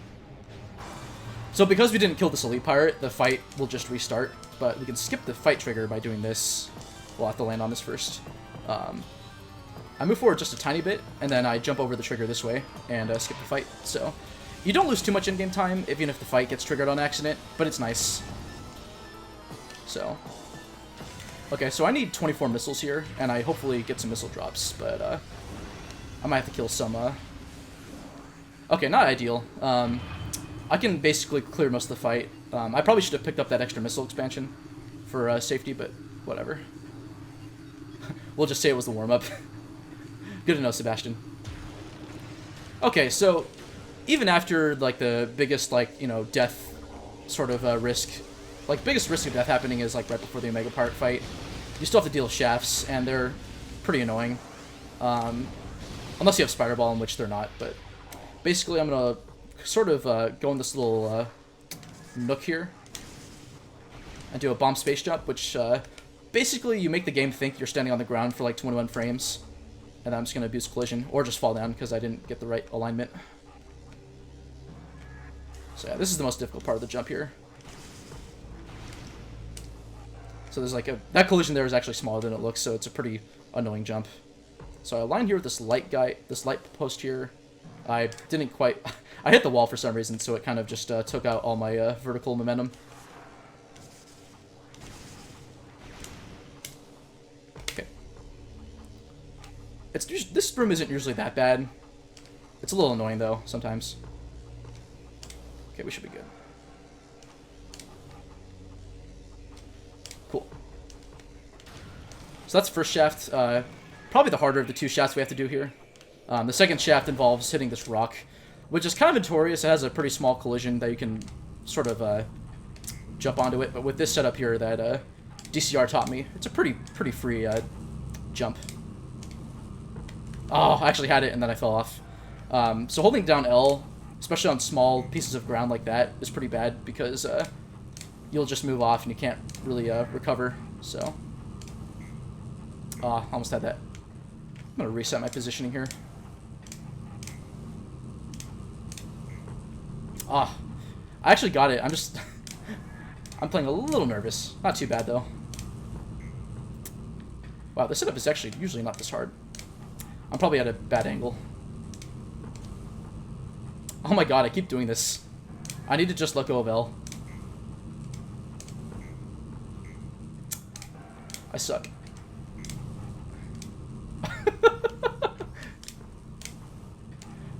So because we didn't kill this elite pirate, the fight will just restart. But we can skip the fight trigger by doing this. We'll have to land on this first. I move forward just a tiny bit, and then I jump over the trigger this way and skip the fight. So you don't lose too much in-game time, even if the fight gets triggered on accident, but it's nice. So okay, so I need 24 missiles here, and I hopefully get some missile drops, but I might have to kill some. Okay, not ideal. I can basically clear most of the fight. I probably should have picked up that extra missile expansion for safety, but whatever. We'll just say it was the warm-up. Good to know, Sebastian. Okay, so even after like the biggest death sort of risk, like biggest risk of death happening is like right before the Omega Pirate fight. You still have to deal with shafts, and they're pretty annoying. Unless you have Spider Ball, in which they're not. But basically, I'm gonna sort of go in this little nook here and do a bomb space jump, which basically you make the game think you're standing on the ground for like 21 frames. And I'm just going to abuse collision, or just fall down because I didn't get the right alignment. So yeah, this is the most difficult part of the jump here. So there's like that collision there is actually smaller than it looks, so it's a pretty annoying jump. So I aligned here with this light post here. I didn't quite... I hit the wall for some reason, so it kind of just took out all my vertical momentum. This room isn't usually that bad. It's a little annoying, though, sometimes. Okay, we should be good. Cool. So that's the first shaft. Probably the harder of the two shafts we have to do here. The second shaft involves hitting this rock, which is kind of notorious. It has a pretty small collision that you can sort of jump onto it. But with this setup here that DCR taught me, it's a pretty free jump. Oh, I actually had it and then I fell off. So holding down L, especially on small pieces of ground like that, is pretty bad because you'll just move off and you can't really recover. So, almost had that. I'm gonna reset my positioning here. I actually got it. I'm just, I'm playing a little nervous. Not too bad though. Wow, the setup is actually usually not this hard. I'm probably at a bad angle. Oh my god, I keep doing this. I need to just let go of L. I suck.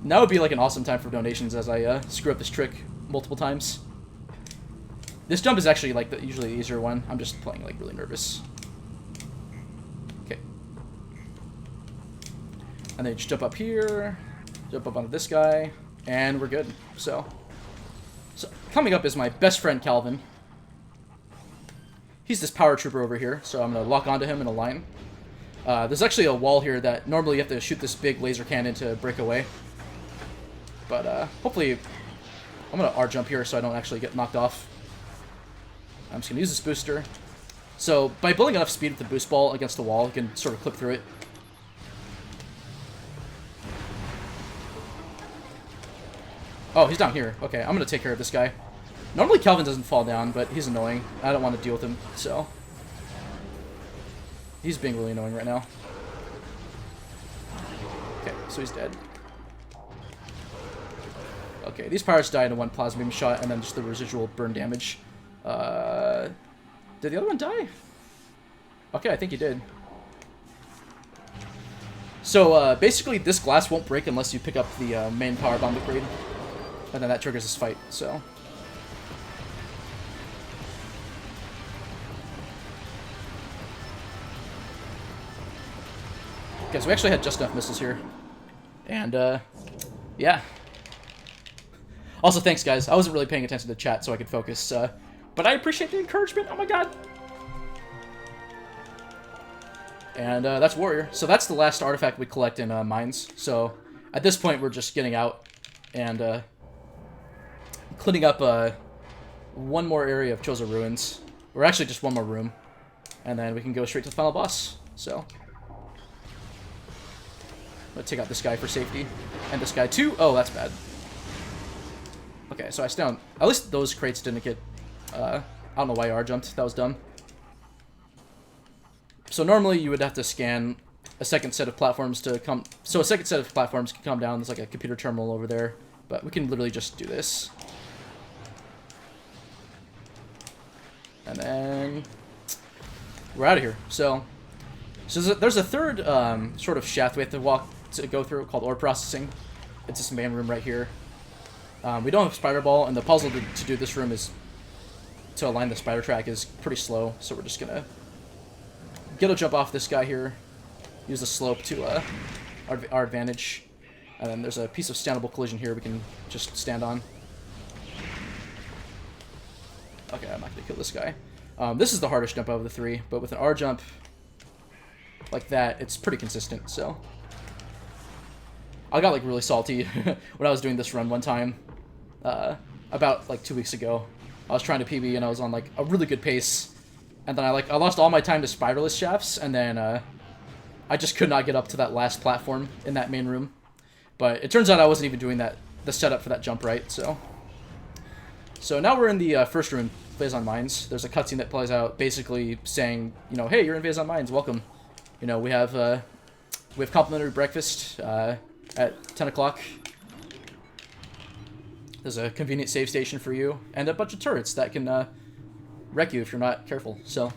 Now would be like an awesome time for donations as I screw up this trick multiple times. This jump is actually like usually the easier one. I'm just playing like really nervous. And then just jump up here, jump up onto this guy, and we're good. So coming up is my best friend Calvin. He's this power trooper over here, so I'm going to lock onto him in a line. There's actually a wall here that normally you have to shoot this big laser cannon to break away. But hopefully, I'm going to R-jump here so I don't actually get knocked off. I'm just going to use this booster. So by building enough speed with the boost ball against the wall, you can sort of clip through it. Oh, he's down here. Okay, I'm going to take care of this guy. Normally Calvin doesn't fall down, but he's annoying. I don't want to deal with him, so... He's being really annoying right now. Okay, so he's dead. Okay, these pirates died in one plasma beam shot, and then just the residual burn damage. Did the other one die? Okay, I think he did. So, basically, this glass won't break unless you pick up the main power bomb upgrade. And then that triggers this fight, so... Okay, so we actually had just enough missiles here. And, yeah. Also, thanks, guys. I wasn't really paying attention to the chat so I could focus, but I appreciate the encouragement. Oh my god! And, that's Warrior. So that's the last artifact we collect in, mines. So, at this point, we're just getting out and, cleaning up, one more area of Chozo Ruins. Or actually just one more room. And then we can go straight to the final boss. So... Let's take out this guy for safety. And this guy too. Oh, that's bad. Okay, so I stay on... At least those crates didn't get... I don't know why I R-jumped. That was dumb. So normally you would have to scan a second set of platforms to come... So a second set of platforms can come down. There's like a computer terminal over there. But we can literally just do this. And then... We're out of here. So there's a third sort of shaft we have to go through called ore processing. It's this main room right here. We don't have spider ball, and the puzzle to do this room is to align the spider track is pretty slow. So we're just gonna get a jump off this guy here, use the slope to our advantage, and then there's a piece of standable collision here we can just stand on. Okay, I'm not gonna kill this guy. This is the hardest jump out of the three, but with an R jump like that, it's pretty consistent, so... I got, like, really salty when I was doing this run one time, about, like, 2 weeks ago. I was trying to PB, and I was on, like, a really good pace, and then I lost all my time to spiderless shafts, and then, I just could not get up to that last platform in that main room. But it turns out I wasn't even doing the setup for that jump right, so... So now we're in the first room, Phazon Mines. There's a cutscene that plays out basically saying, you know, hey, you're in Phazon Mines, welcome. You know, we have complimentary breakfast at 10 o'clock. There's a convenient save station for you, and a bunch of turrets that can wreck you if you're not careful. So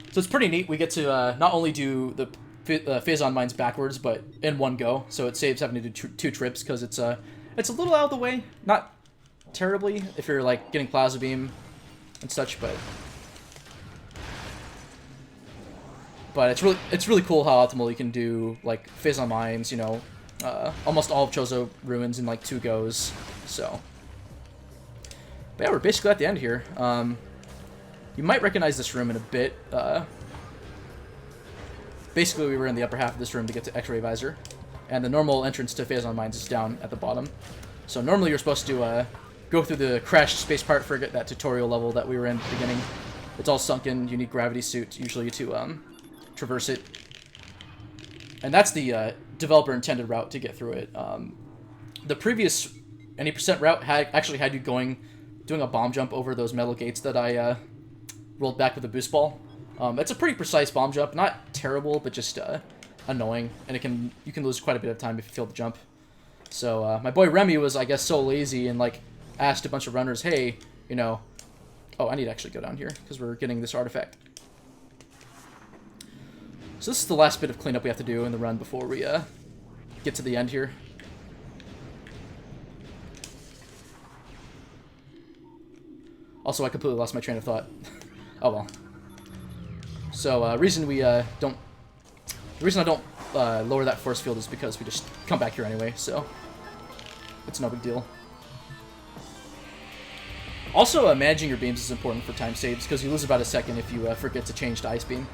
it's pretty neat. We get to not only do the Phazon Mines backwards, but in one go. So it saves having to do two trips because it's a little out of the way. Not terribly if you're like getting Plaza Beam and such, but it's really cool how optimal you can do like Phazon Mines, you know, almost all of Chozo Ruins in like 2 goes. So, but yeah, we're basically at the end here. You might recognize this room in a bit. Basically, we were in the upper half of this room to get to X-ray visor, and the normal entrance to Phazon Mines is down at the bottom. So normally you're supposed to go through the crashed space pirate frigate, that tutorial level that we were in at the beginning. It's all sunken. You need gravity suit usually to traverse it. And that's the developer intended route to get through it. The previous any percent route actually had you doing a bomb jump over those metal gates that I rolled back with a boost ball. It's a pretty precise bomb jump, not terrible, but just annoying, and you can lose quite a bit of time if you fail the jump. So my boy Remy was, I guess, so lazy and like asked a bunch of runners, hey, you know, oh, I need to actually go down here because we're getting this artifact. So this is the last bit of cleanup we have to do in the run before we get to the end here. Also, I completely lost my train of thought. Oh well. So the reason I don't lower that force field is because we just come back here anyway, so it's no big deal. Also, managing your beams is important for time saves, because you lose about a second if you forget to change to Ice Beam.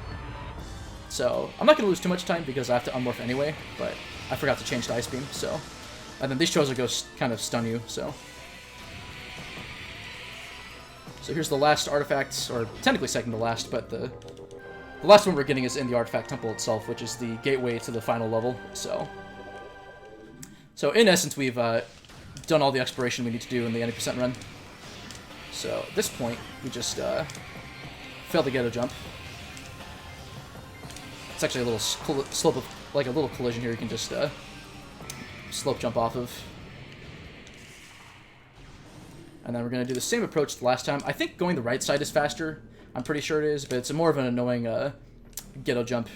So, I'm not going to lose too much time, because I have to unmorph anyway, but I forgot to change to Ice Beam, so... And then these Chozo ghosts kind of stun you, so... So here's the last artifact, or technically second to last, but the last one we're getting is in the Artifact Temple itself, which is the gateway to the final level, so... So, in essence, we've done all the exploration we need to do in the 90% run. So, at this point, we just failed to get a jump. It's actually a little slope of, like a little collision here you can just slope jump off of. And then we're going to do the same approach the last time. I think going the right side is faster. I'm pretty sure it is, but it's more of an annoying ghetto jump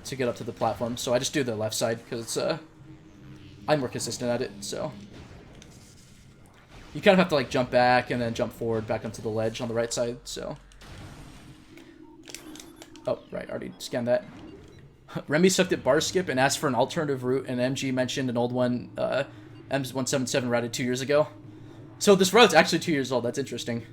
to get up to the platform. So I just do the left side because I'm more consistent at it. So you kind of have to like jump back and then jump forward back onto the ledge on the right side. So oh, right, already scanned that. Remy sucked at bar skip and asked for an alternative route, and MG mentioned an old one M177 routed 2 years ago. So this route's actually 2 years old. That's interesting.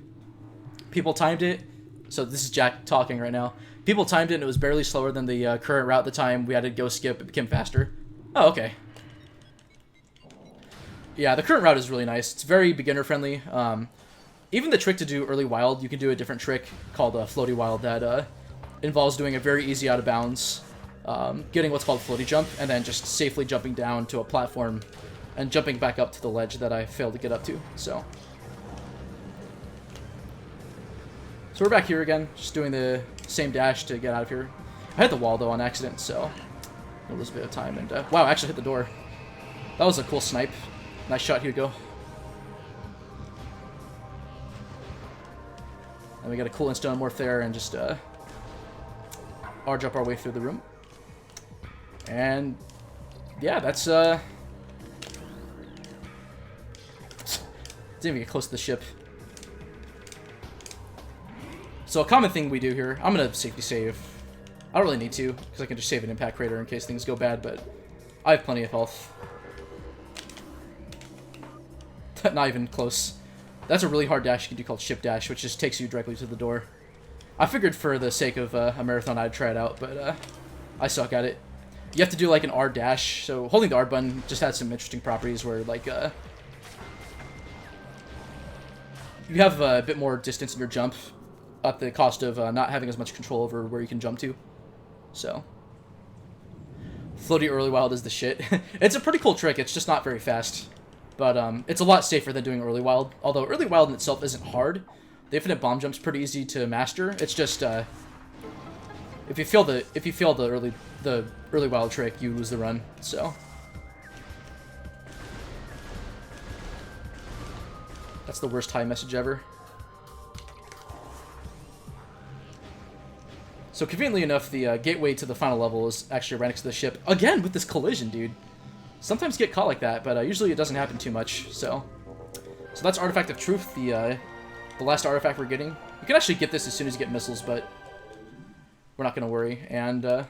People timed it. So this is Jack talking right now. People timed it and it was barely slower than the current route at the time. We had to go skip. It became faster. Oh, okay. Yeah, the current route is really nice. It's very beginner friendly. Even the trick to do early wild, you can do a different trick called floaty wild that involves doing a very easy out of bounds, getting what's called floaty jump, and then just safely jumping down to a platform and jumping back up to the ledge that I failed to get up to. So we're back here again, just doing the same dash to get out of here. I hit the wall though on accident, so I'll lose a bit of time. And wow, I actually hit the door. That was a cool snipe. Nice shot, Hugo. And we got a cool insta-morph there and just R-jump our way through the room. And yeah, that's didn't even get close to the ship. So a common thing we do here, I'm gonna safety save. I don't really need to, because I can just save an impact crater in case things go bad, but I have plenty of health. Not even close. That's a really hard dash you can do called ship dash, which just takes you directly to the door. I figured for the sake of a marathon I'd try it out, but I suck at it. You have to do like an R dash, so holding the R button just has some interesting properties where like you have a bit more distance in your jump at the cost of not having as much control over where you can jump to. So floaty early wild is the shit. It's a pretty cool trick, it's just not very fast. But it's a lot safer than doing early wild. Although early wild in itself isn't hard. The infinite bomb jump's pretty easy to master. It's just if you fail the early wild trick, you lose the run. So that's the worst high message ever. So conveniently enough, the gateway to the final level is actually right next to the ship. Again with this collision, dude. Sometimes get caught like that, but usually it doesn't happen too much. So that's Artifact of Truth, the last artifact we're getting. You can actually get this as soon as you get missiles, but we're not going to worry. And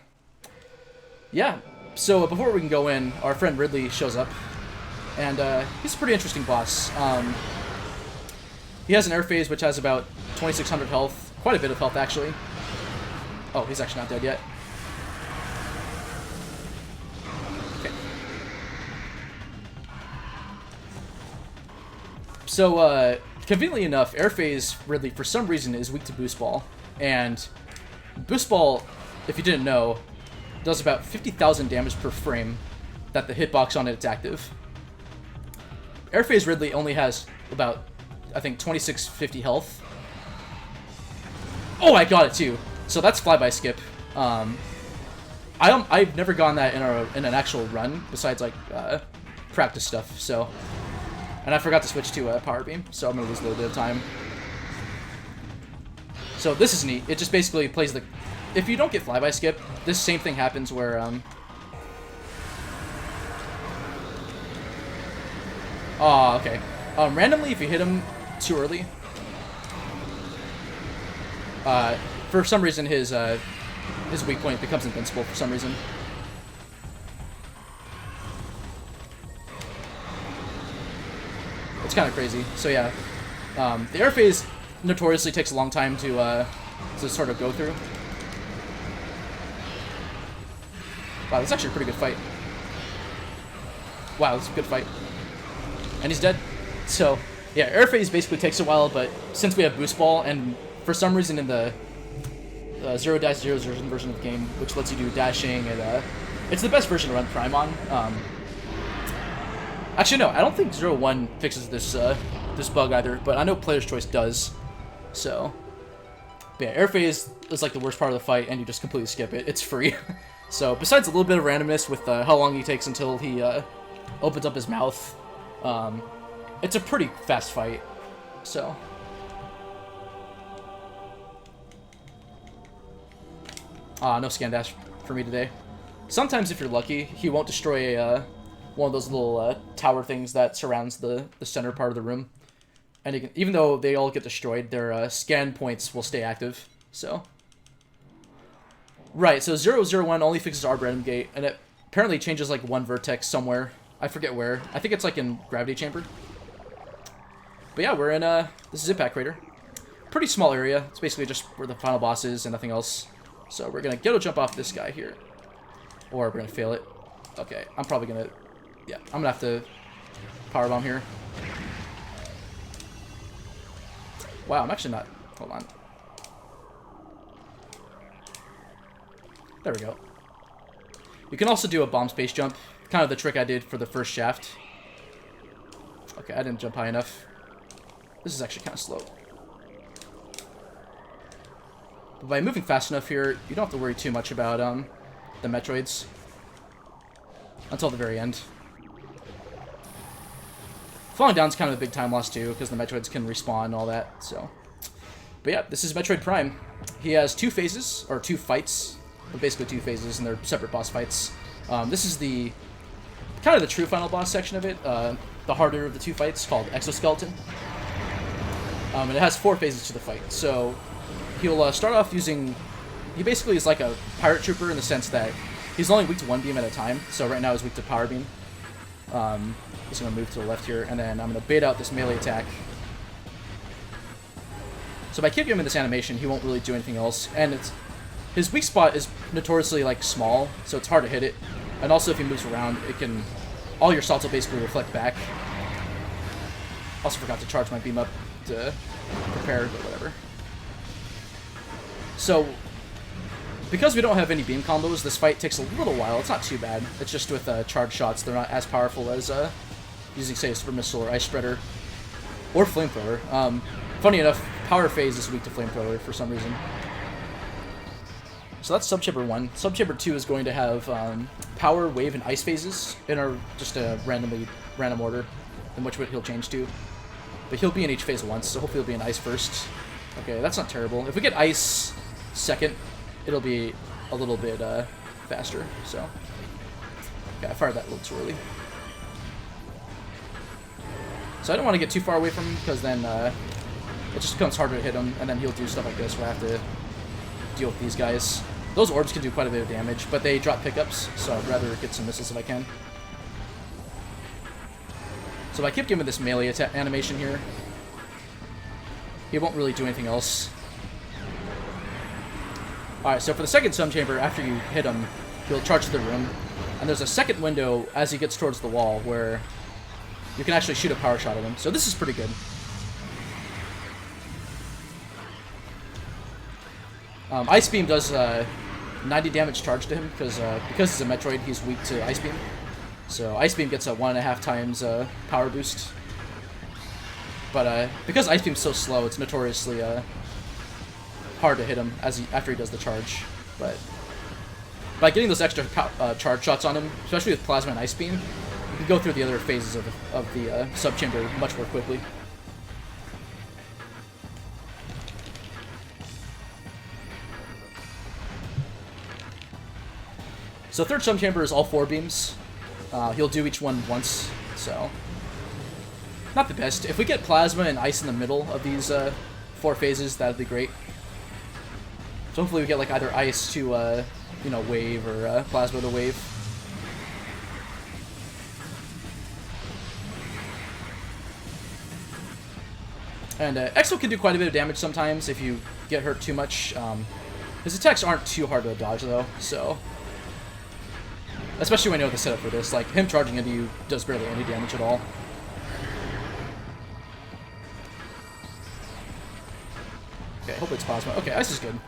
yeah, so before we can go in, our friend Ridley shows up, and he's a pretty interesting boss. He has an air phase which has about 2,600 health, quite a bit of health actually. Oh, he's actually not dead yet. So, conveniently enough, Air Phase Ridley, for some reason, is weak to Boost Ball. And Boost Ball, if you didn't know, does about 50,000 damage per frame that the hitbox on it is active. Air Phase Ridley only has about, I think, 2,650 health. Oh, I got it too. So that's flyby skip. I've never gone that in an actual run, besides, like, practice stuff, so... And I forgot to switch to Power Beam, so I'm going to lose a little bit of time. So this is neat. It just basically plays the... If you don't get flyby skip, this same thing happens where... Oh, okay. Randomly, if you hit him too early... for some reason, his weak point becomes invincible for some reason. It's kind of crazy. So yeah, the air phase notoriously takes a long time to sort of go through. Wow, that's actually a pretty good fight. Wow, that's a good fight. And he's dead. So yeah, air phase basically takes a while, but since we have boost ball, and for some reason in the 0-0 version of the game, which lets you do dashing, and it's the best version to run Prime on. Actually, no, I don't think 0-1 fixes this this bug either, but I know Player's Choice does. So, but yeah, air phase is like the worst part of the fight, and you just completely skip it. It's free. So, besides a little bit of randomness with how long he takes until he opens up his mouth, it's a pretty fast fight. So. No scan dash for me today. Sometimes, if you're lucky, he won't destroy one of those little tower things that surrounds the center part of the room. And can, even though they all get destroyed, their scan points will stay active. So. Right, so 001 only fixes our random gate, and it apparently changes like one vertex somewhere. I forget where. I think it's like in Gravity Chamber. But yeah, we're in this is Impact Crater. Pretty small area. It's basically just where the final boss is and nothing else. So we're gonna Ghetto Jump off this guy here. Or we're gonna fail it. Okay, I'm probably gonna... Yeah, I'm gonna have to Power Bomb here. Wow, I'm actually not... Hold on. There we go. You can also do a bomb space jump. Kind of the trick I did for the first shaft. Okay, I didn't jump high enough. This is actually kind of slow. But by moving fast enough here, you don't have to worry too much about the Metroids. Until the very end. Falling down is kind of a big time loss too, because the Metroids can respawn and all that, so. But yeah, this is Metroid Prime. He has two phases, or two fights. But basically two phases, and they're separate boss fights. This is the kind of the true final boss section of it. The harder of the two fights, called Exoskeleton. And it has 4 phases to the fight. So he'll start off using... He basically is like a pirate trooper in the sense that he's only weak to one beam at a time. So right now he's weak to power beam. Just going to move to the left here, and then I'm going to bait out this melee attack. So by keeping him in this animation, he won't really do anything else. And it's... His weak spot is notoriously, like, small, so it's hard to hit it. And also, if he moves around, it can... All your shots will basically reflect back. Also forgot to charge my beam up to prepare, but whatever. So, because we don't have any beam combos, this fight takes a little while. It's not too bad. It's just with charge shots, they're not as powerful as using, say, a Super Missile or Ice Spreader. Or Flamethrower. Funny enough, Power Phase is weak to Flamethrower for some reason. So that's Subchamber 1. Subchamber 2 is going to have Power, Wave, and Ice phases in our just a random order in which he'll change to. But he'll be in each phase once, so hopefully he'll be in Ice first. Okay, that's not terrible. If we get Ice second, it'll be a little bit faster, so. Okay, I fired that a little too early. So I don't want to get too far away from him, because then it just becomes harder to hit him, and then he'll do stuff like this where I have to deal with these guys. Those orbs can do quite a bit of damage, but they drop pickups, so I'd rather get some missiles if I can. So if I keep giving this melee attack animation here, he won't really do anything else. Alright, so for the second Sun Chamber, after you hit him, he'll charge to the room. And there's a second window as he gets towards the wall where you can actually shoot a power shot at him. So this is pretty good. Ice Beam does 90 damage charge to him because he's a Metroid, he's weak to Ice Beam. So Ice Beam gets a 1.5 times power boost. But because Ice Beam's so slow, it's notoriously hard to hit him after he does the charge. But by getting those extra charge shots on him, especially with Plasma and Ice Beam, you can go through the other phases of the subchamber much more quickly. So third subchamber is all 4 beams. He'll do each one once, so not the best. If we get Plasma and Ice in the middle of these 4 phases, that'd be great. So hopefully we get like either Ice to you know, Wave or Plasma to Wave. And Exo can do quite a bit of damage sometimes if you get hurt too much. His attacks aren't too hard to dodge though, so. Especially when you know the setup for this. Like, him charging into you does barely any damage at all. Okay, hopefully it's Plasma. Okay, Ice is good.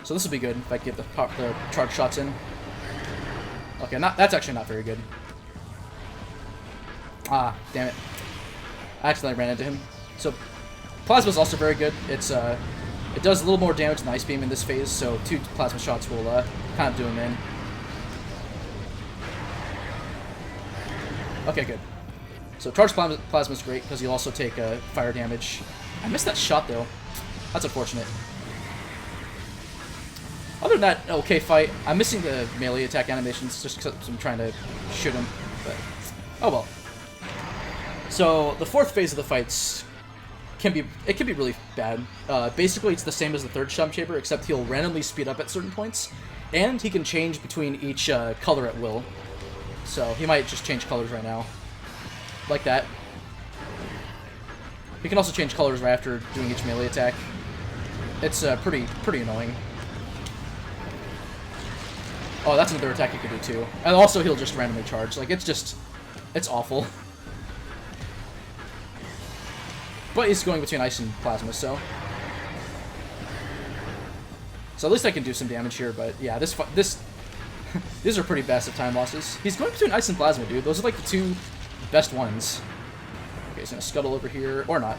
So this will be good if I get the charge shots in. Okay, that's actually not very good. Ah, damn it. I accidentally ran into him. So Plasma's also very good. It does a little more damage than Ice Beam in this phase, so 2 Plasma shots will kind of do him in. Okay, good. So charged plasma is great because you'll also take fire damage. I missed that shot though. That's unfortunate. Other than that, okay fight. I'm missing the melee attack animations just because I'm trying to shoot him. But oh well. So the fourth phase of the fights can be really bad. Basically, it's the same as the third Stomp Chamber, except he'll randomly speed up at certain points, and he can change between each color at will. So he might just change colors right now, like that. He can also change colors right after doing each melee attack. It's pretty annoying. Oh, that's another attack he could do too. And also he'll just randomly charge. Like, it's awful. But he's going between ice and plasma, so at least I can do some damage here. But yeah, these are pretty massive time losses. He's going between ice and plasma, dude. Those are like the two best ones. Okay, he's gonna scuttle over here, or not.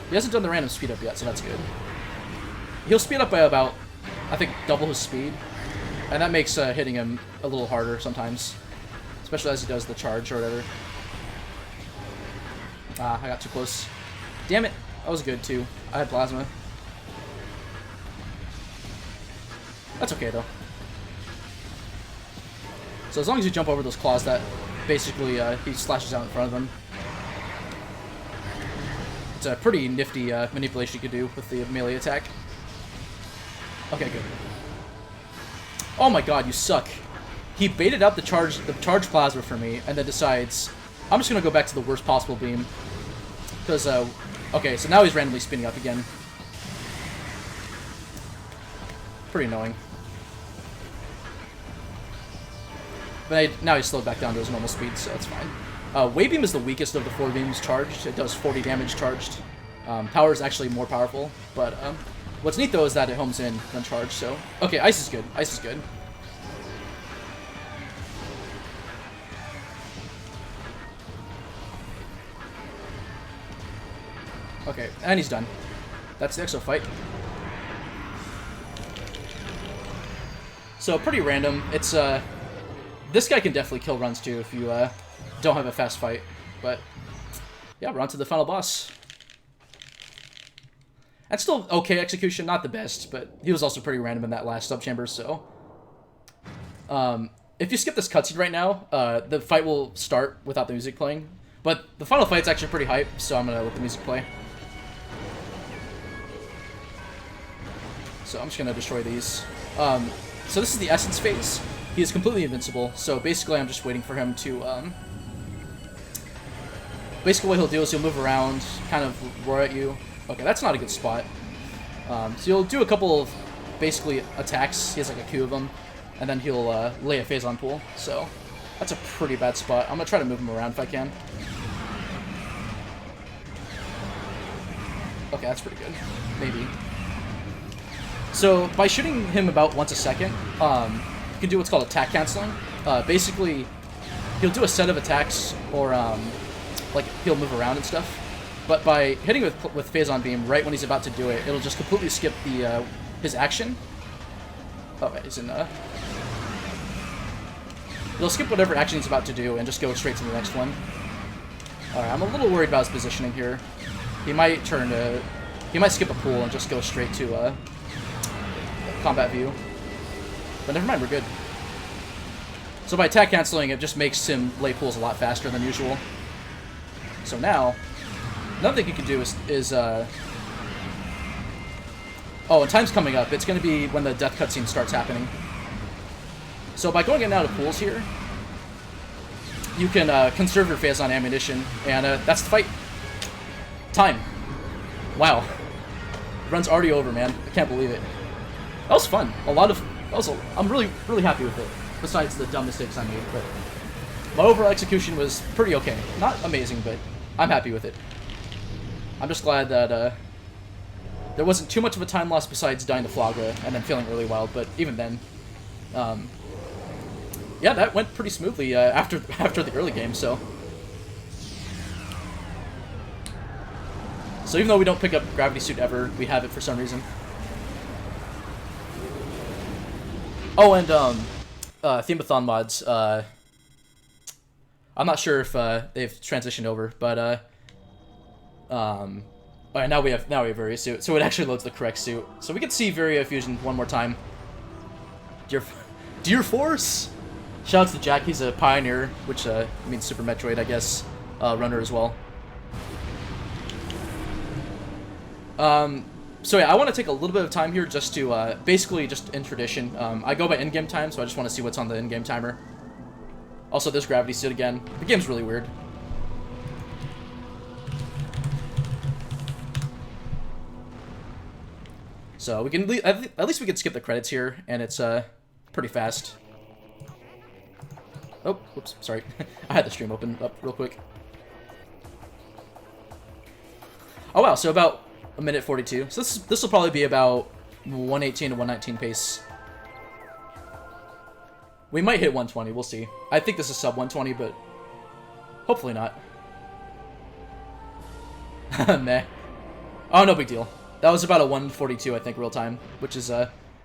He hasn't done the random speed up yet, so that's good. He'll speed up by about, I think, double his speed, and that makes hitting him a little harder sometimes, especially as he does the charge or whatever. Ah, I got too close. Damn it. That was good, too. I had plasma. That's okay, though. So as long as you jump over those claws, that basically he slashes out in front of them. It's a pretty nifty manipulation you could do with the melee attack. Okay, good. Oh my god, you suck. He baited out the charge plasma for me, and then decides, I'm just gonna go back to the worst possible beam. Because, okay, so now he's randomly spinning up again. Pretty annoying. But now he's slowed back down to his normal speed, so that's fine. Wave Beam is the weakest of the 4 beams charged. It does 40 damage charged. Power is actually more powerful, but what's neat though is that it homes in when charged, so... Okay, Ice is good. Ice is good. Okay, and he's done. That's the Exo fight. So, pretty random. It's, this guy can definitely kill runs too if you, don't have a fast fight. But, yeah, we're on to the final boss. That's still okay execution, not the best, but he was also pretty random in that last sub-chamber, so... if you skip this cutscene right now, the fight will start without the music playing. But the final fight's actually pretty hype, so I'm gonna let the music play. So I'm just gonna destroy these. So this is the Essence phase. He is completely invincible, so basically I'm just waiting for him to, basically what he'll do is he'll move around, kind of roar at you. Okay, that's not a good spot. So he'll do a couple of, basically, attacks. He has like a queue of them, and then he'll lay a phase on pool. So that's a pretty bad spot. I'm gonna try to move him around if I can. Okay, that's pretty good. Maybe. So, by shooting him about once a second, you can do what's called attack canceling. Basically, he'll do a set of attacks, or, like, he'll move around and stuff. But by hitting with Phase on Beam right when he's about to do it, it'll just completely skip the, his action. Oh, he's in, it'll skip whatever action he's about to do and just go straight to the next one. Alright, I'm a little worried about his positioning here. He might he might skip a pool and just go straight to, combat view. But never mind, we're good. So by attack canceling, it just makes him lay pools a lot faster than usual. So now, another thing you can do is oh, and time's coming up. It's going to be when the death cutscene starts happening. So by going in and out of pools here, you can conserve your phase on ammunition, and that's the fight. Time. Wow. The run's already over, man. I can't believe it. That was fun. I'm really happy with it, besides the dumb mistakes I made, but my overall execution was pretty okay. Not amazing, but I'm happy with it. I'm just glad that there wasn't too much of a time loss besides dying to Flaga and then feeling really wild, but even then, yeah, that went pretty smoothly after the early game, so even though we don't pick up Gravity Suit ever, we have it for some reason. Oh, and Themeathon mods, I'm not sure if they've transitioned over, but all right, now we have Varia suit, so it actually loads the correct suit. So we can see Varia fusion one more time. Dear Force. Shouts to Jack. He's a pioneer, which means Super Metroid, I guess, runner as well. So yeah, I want to take a little bit of time here just to basically just in tradition. I go by in-game time, so I just want to see what's on the in-game timer. Also, there's gravity suit again. The game's really weird. So we can at least we can skip the credits here, and it's pretty fast. Oh, whoops, sorry. I had the stream open up real quick. Oh wow, so about a minute 42. So this will probably be about 118 to 119 pace. We might hit 120, we'll see. I think this is sub 120, but hopefully not. Meh. Oh, no big deal. That was about a 142, I think, real time, which is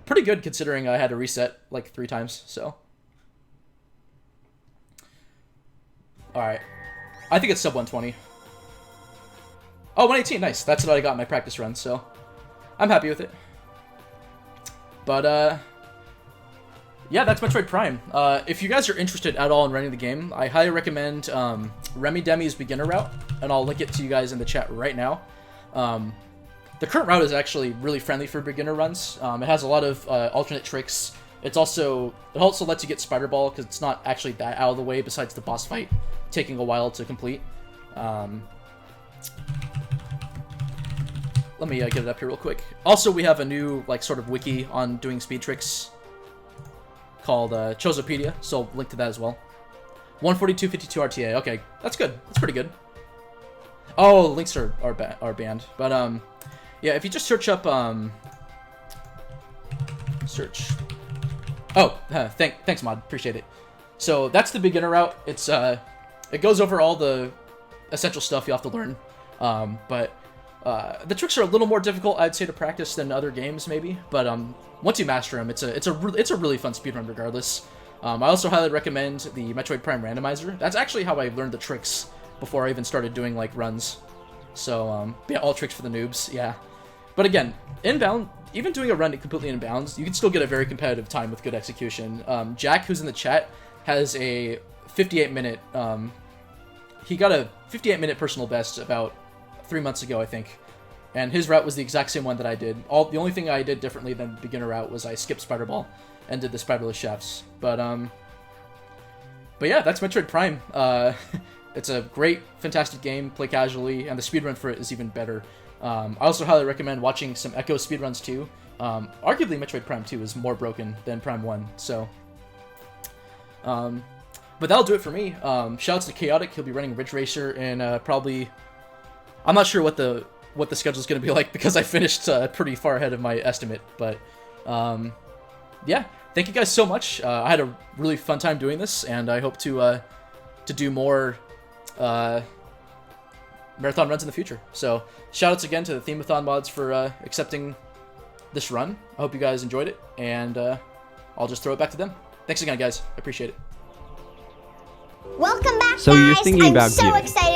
pretty good considering I had to reset like 3 times, so. Alright. I think it's sub 120. Oh, 118, nice. That's what I got in my practice run, so I'm happy with it. But, yeah, that's Metroid Prime. If you guys are interested at all in running the game, I highly recommend Remy Demi's beginner route, and I'll link it to you guys in the chat right now. The current route is actually really friendly for beginner runs. It has a lot of alternate tricks. It also lets you get Spider Ball because it's not actually that out of the way besides the boss fight taking a while to complete. Let me get it up here real quick. Also, we have a new like sort of wiki on doing speed tricks called Chozopedia, so I'll link to that as well. 142.52 RTA. Okay, that's good. That's pretty good. Oh, links are banned, but yeah, if you just search up search. Oh, thanks, Mod. Appreciate it. So that's the beginner route. It's it goes over all the essential stuff you have to learn, but the tricks are a little more difficult, I'd say, to practice than other games maybe. But once you master them, it's a really fun speedrun regardless. I also highly recommend the Metroid Prime randomizer. That's actually how I learned the tricks before I even started doing like runs. So yeah, all tricks for the noobs. Yeah, but again, inbound, even doing a run completely in bounds, you can still get a very competitive time with good execution. Jack, who's in the chat, has a 58-minute. He got a 58-minute personal best about 3 months ago, I think, and his route was the exact same one that I did. The only thing I did differently than the beginner route was I skipped Spider Ball and did the spiderless shafts. But yeah, that's Metroid Prime. It's a great, fantastic game. Play casually, and the speedrun for it is even better. I also highly recommend watching some Echo speedruns too. Arguably, Metroid Prime 2 is more broken than Prime 1, so. But that'll do it for me. Shoutouts to Chaotic. He'll be running Ridge Racer, and probably. I'm not sure what the schedule is going to be like because I finished pretty far ahead of my estimate. But yeah, thank you guys so much. I had a really fun time doing this, and I hope to do more marathon runs in the future. So shoutouts again to the Themeathon mods for accepting this run. I hope you guys enjoyed it, and I'll just throw it back to them. Thanks again, guys. I appreciate it. Welcome back, so guys. You're thinking about I'm so giving. excited.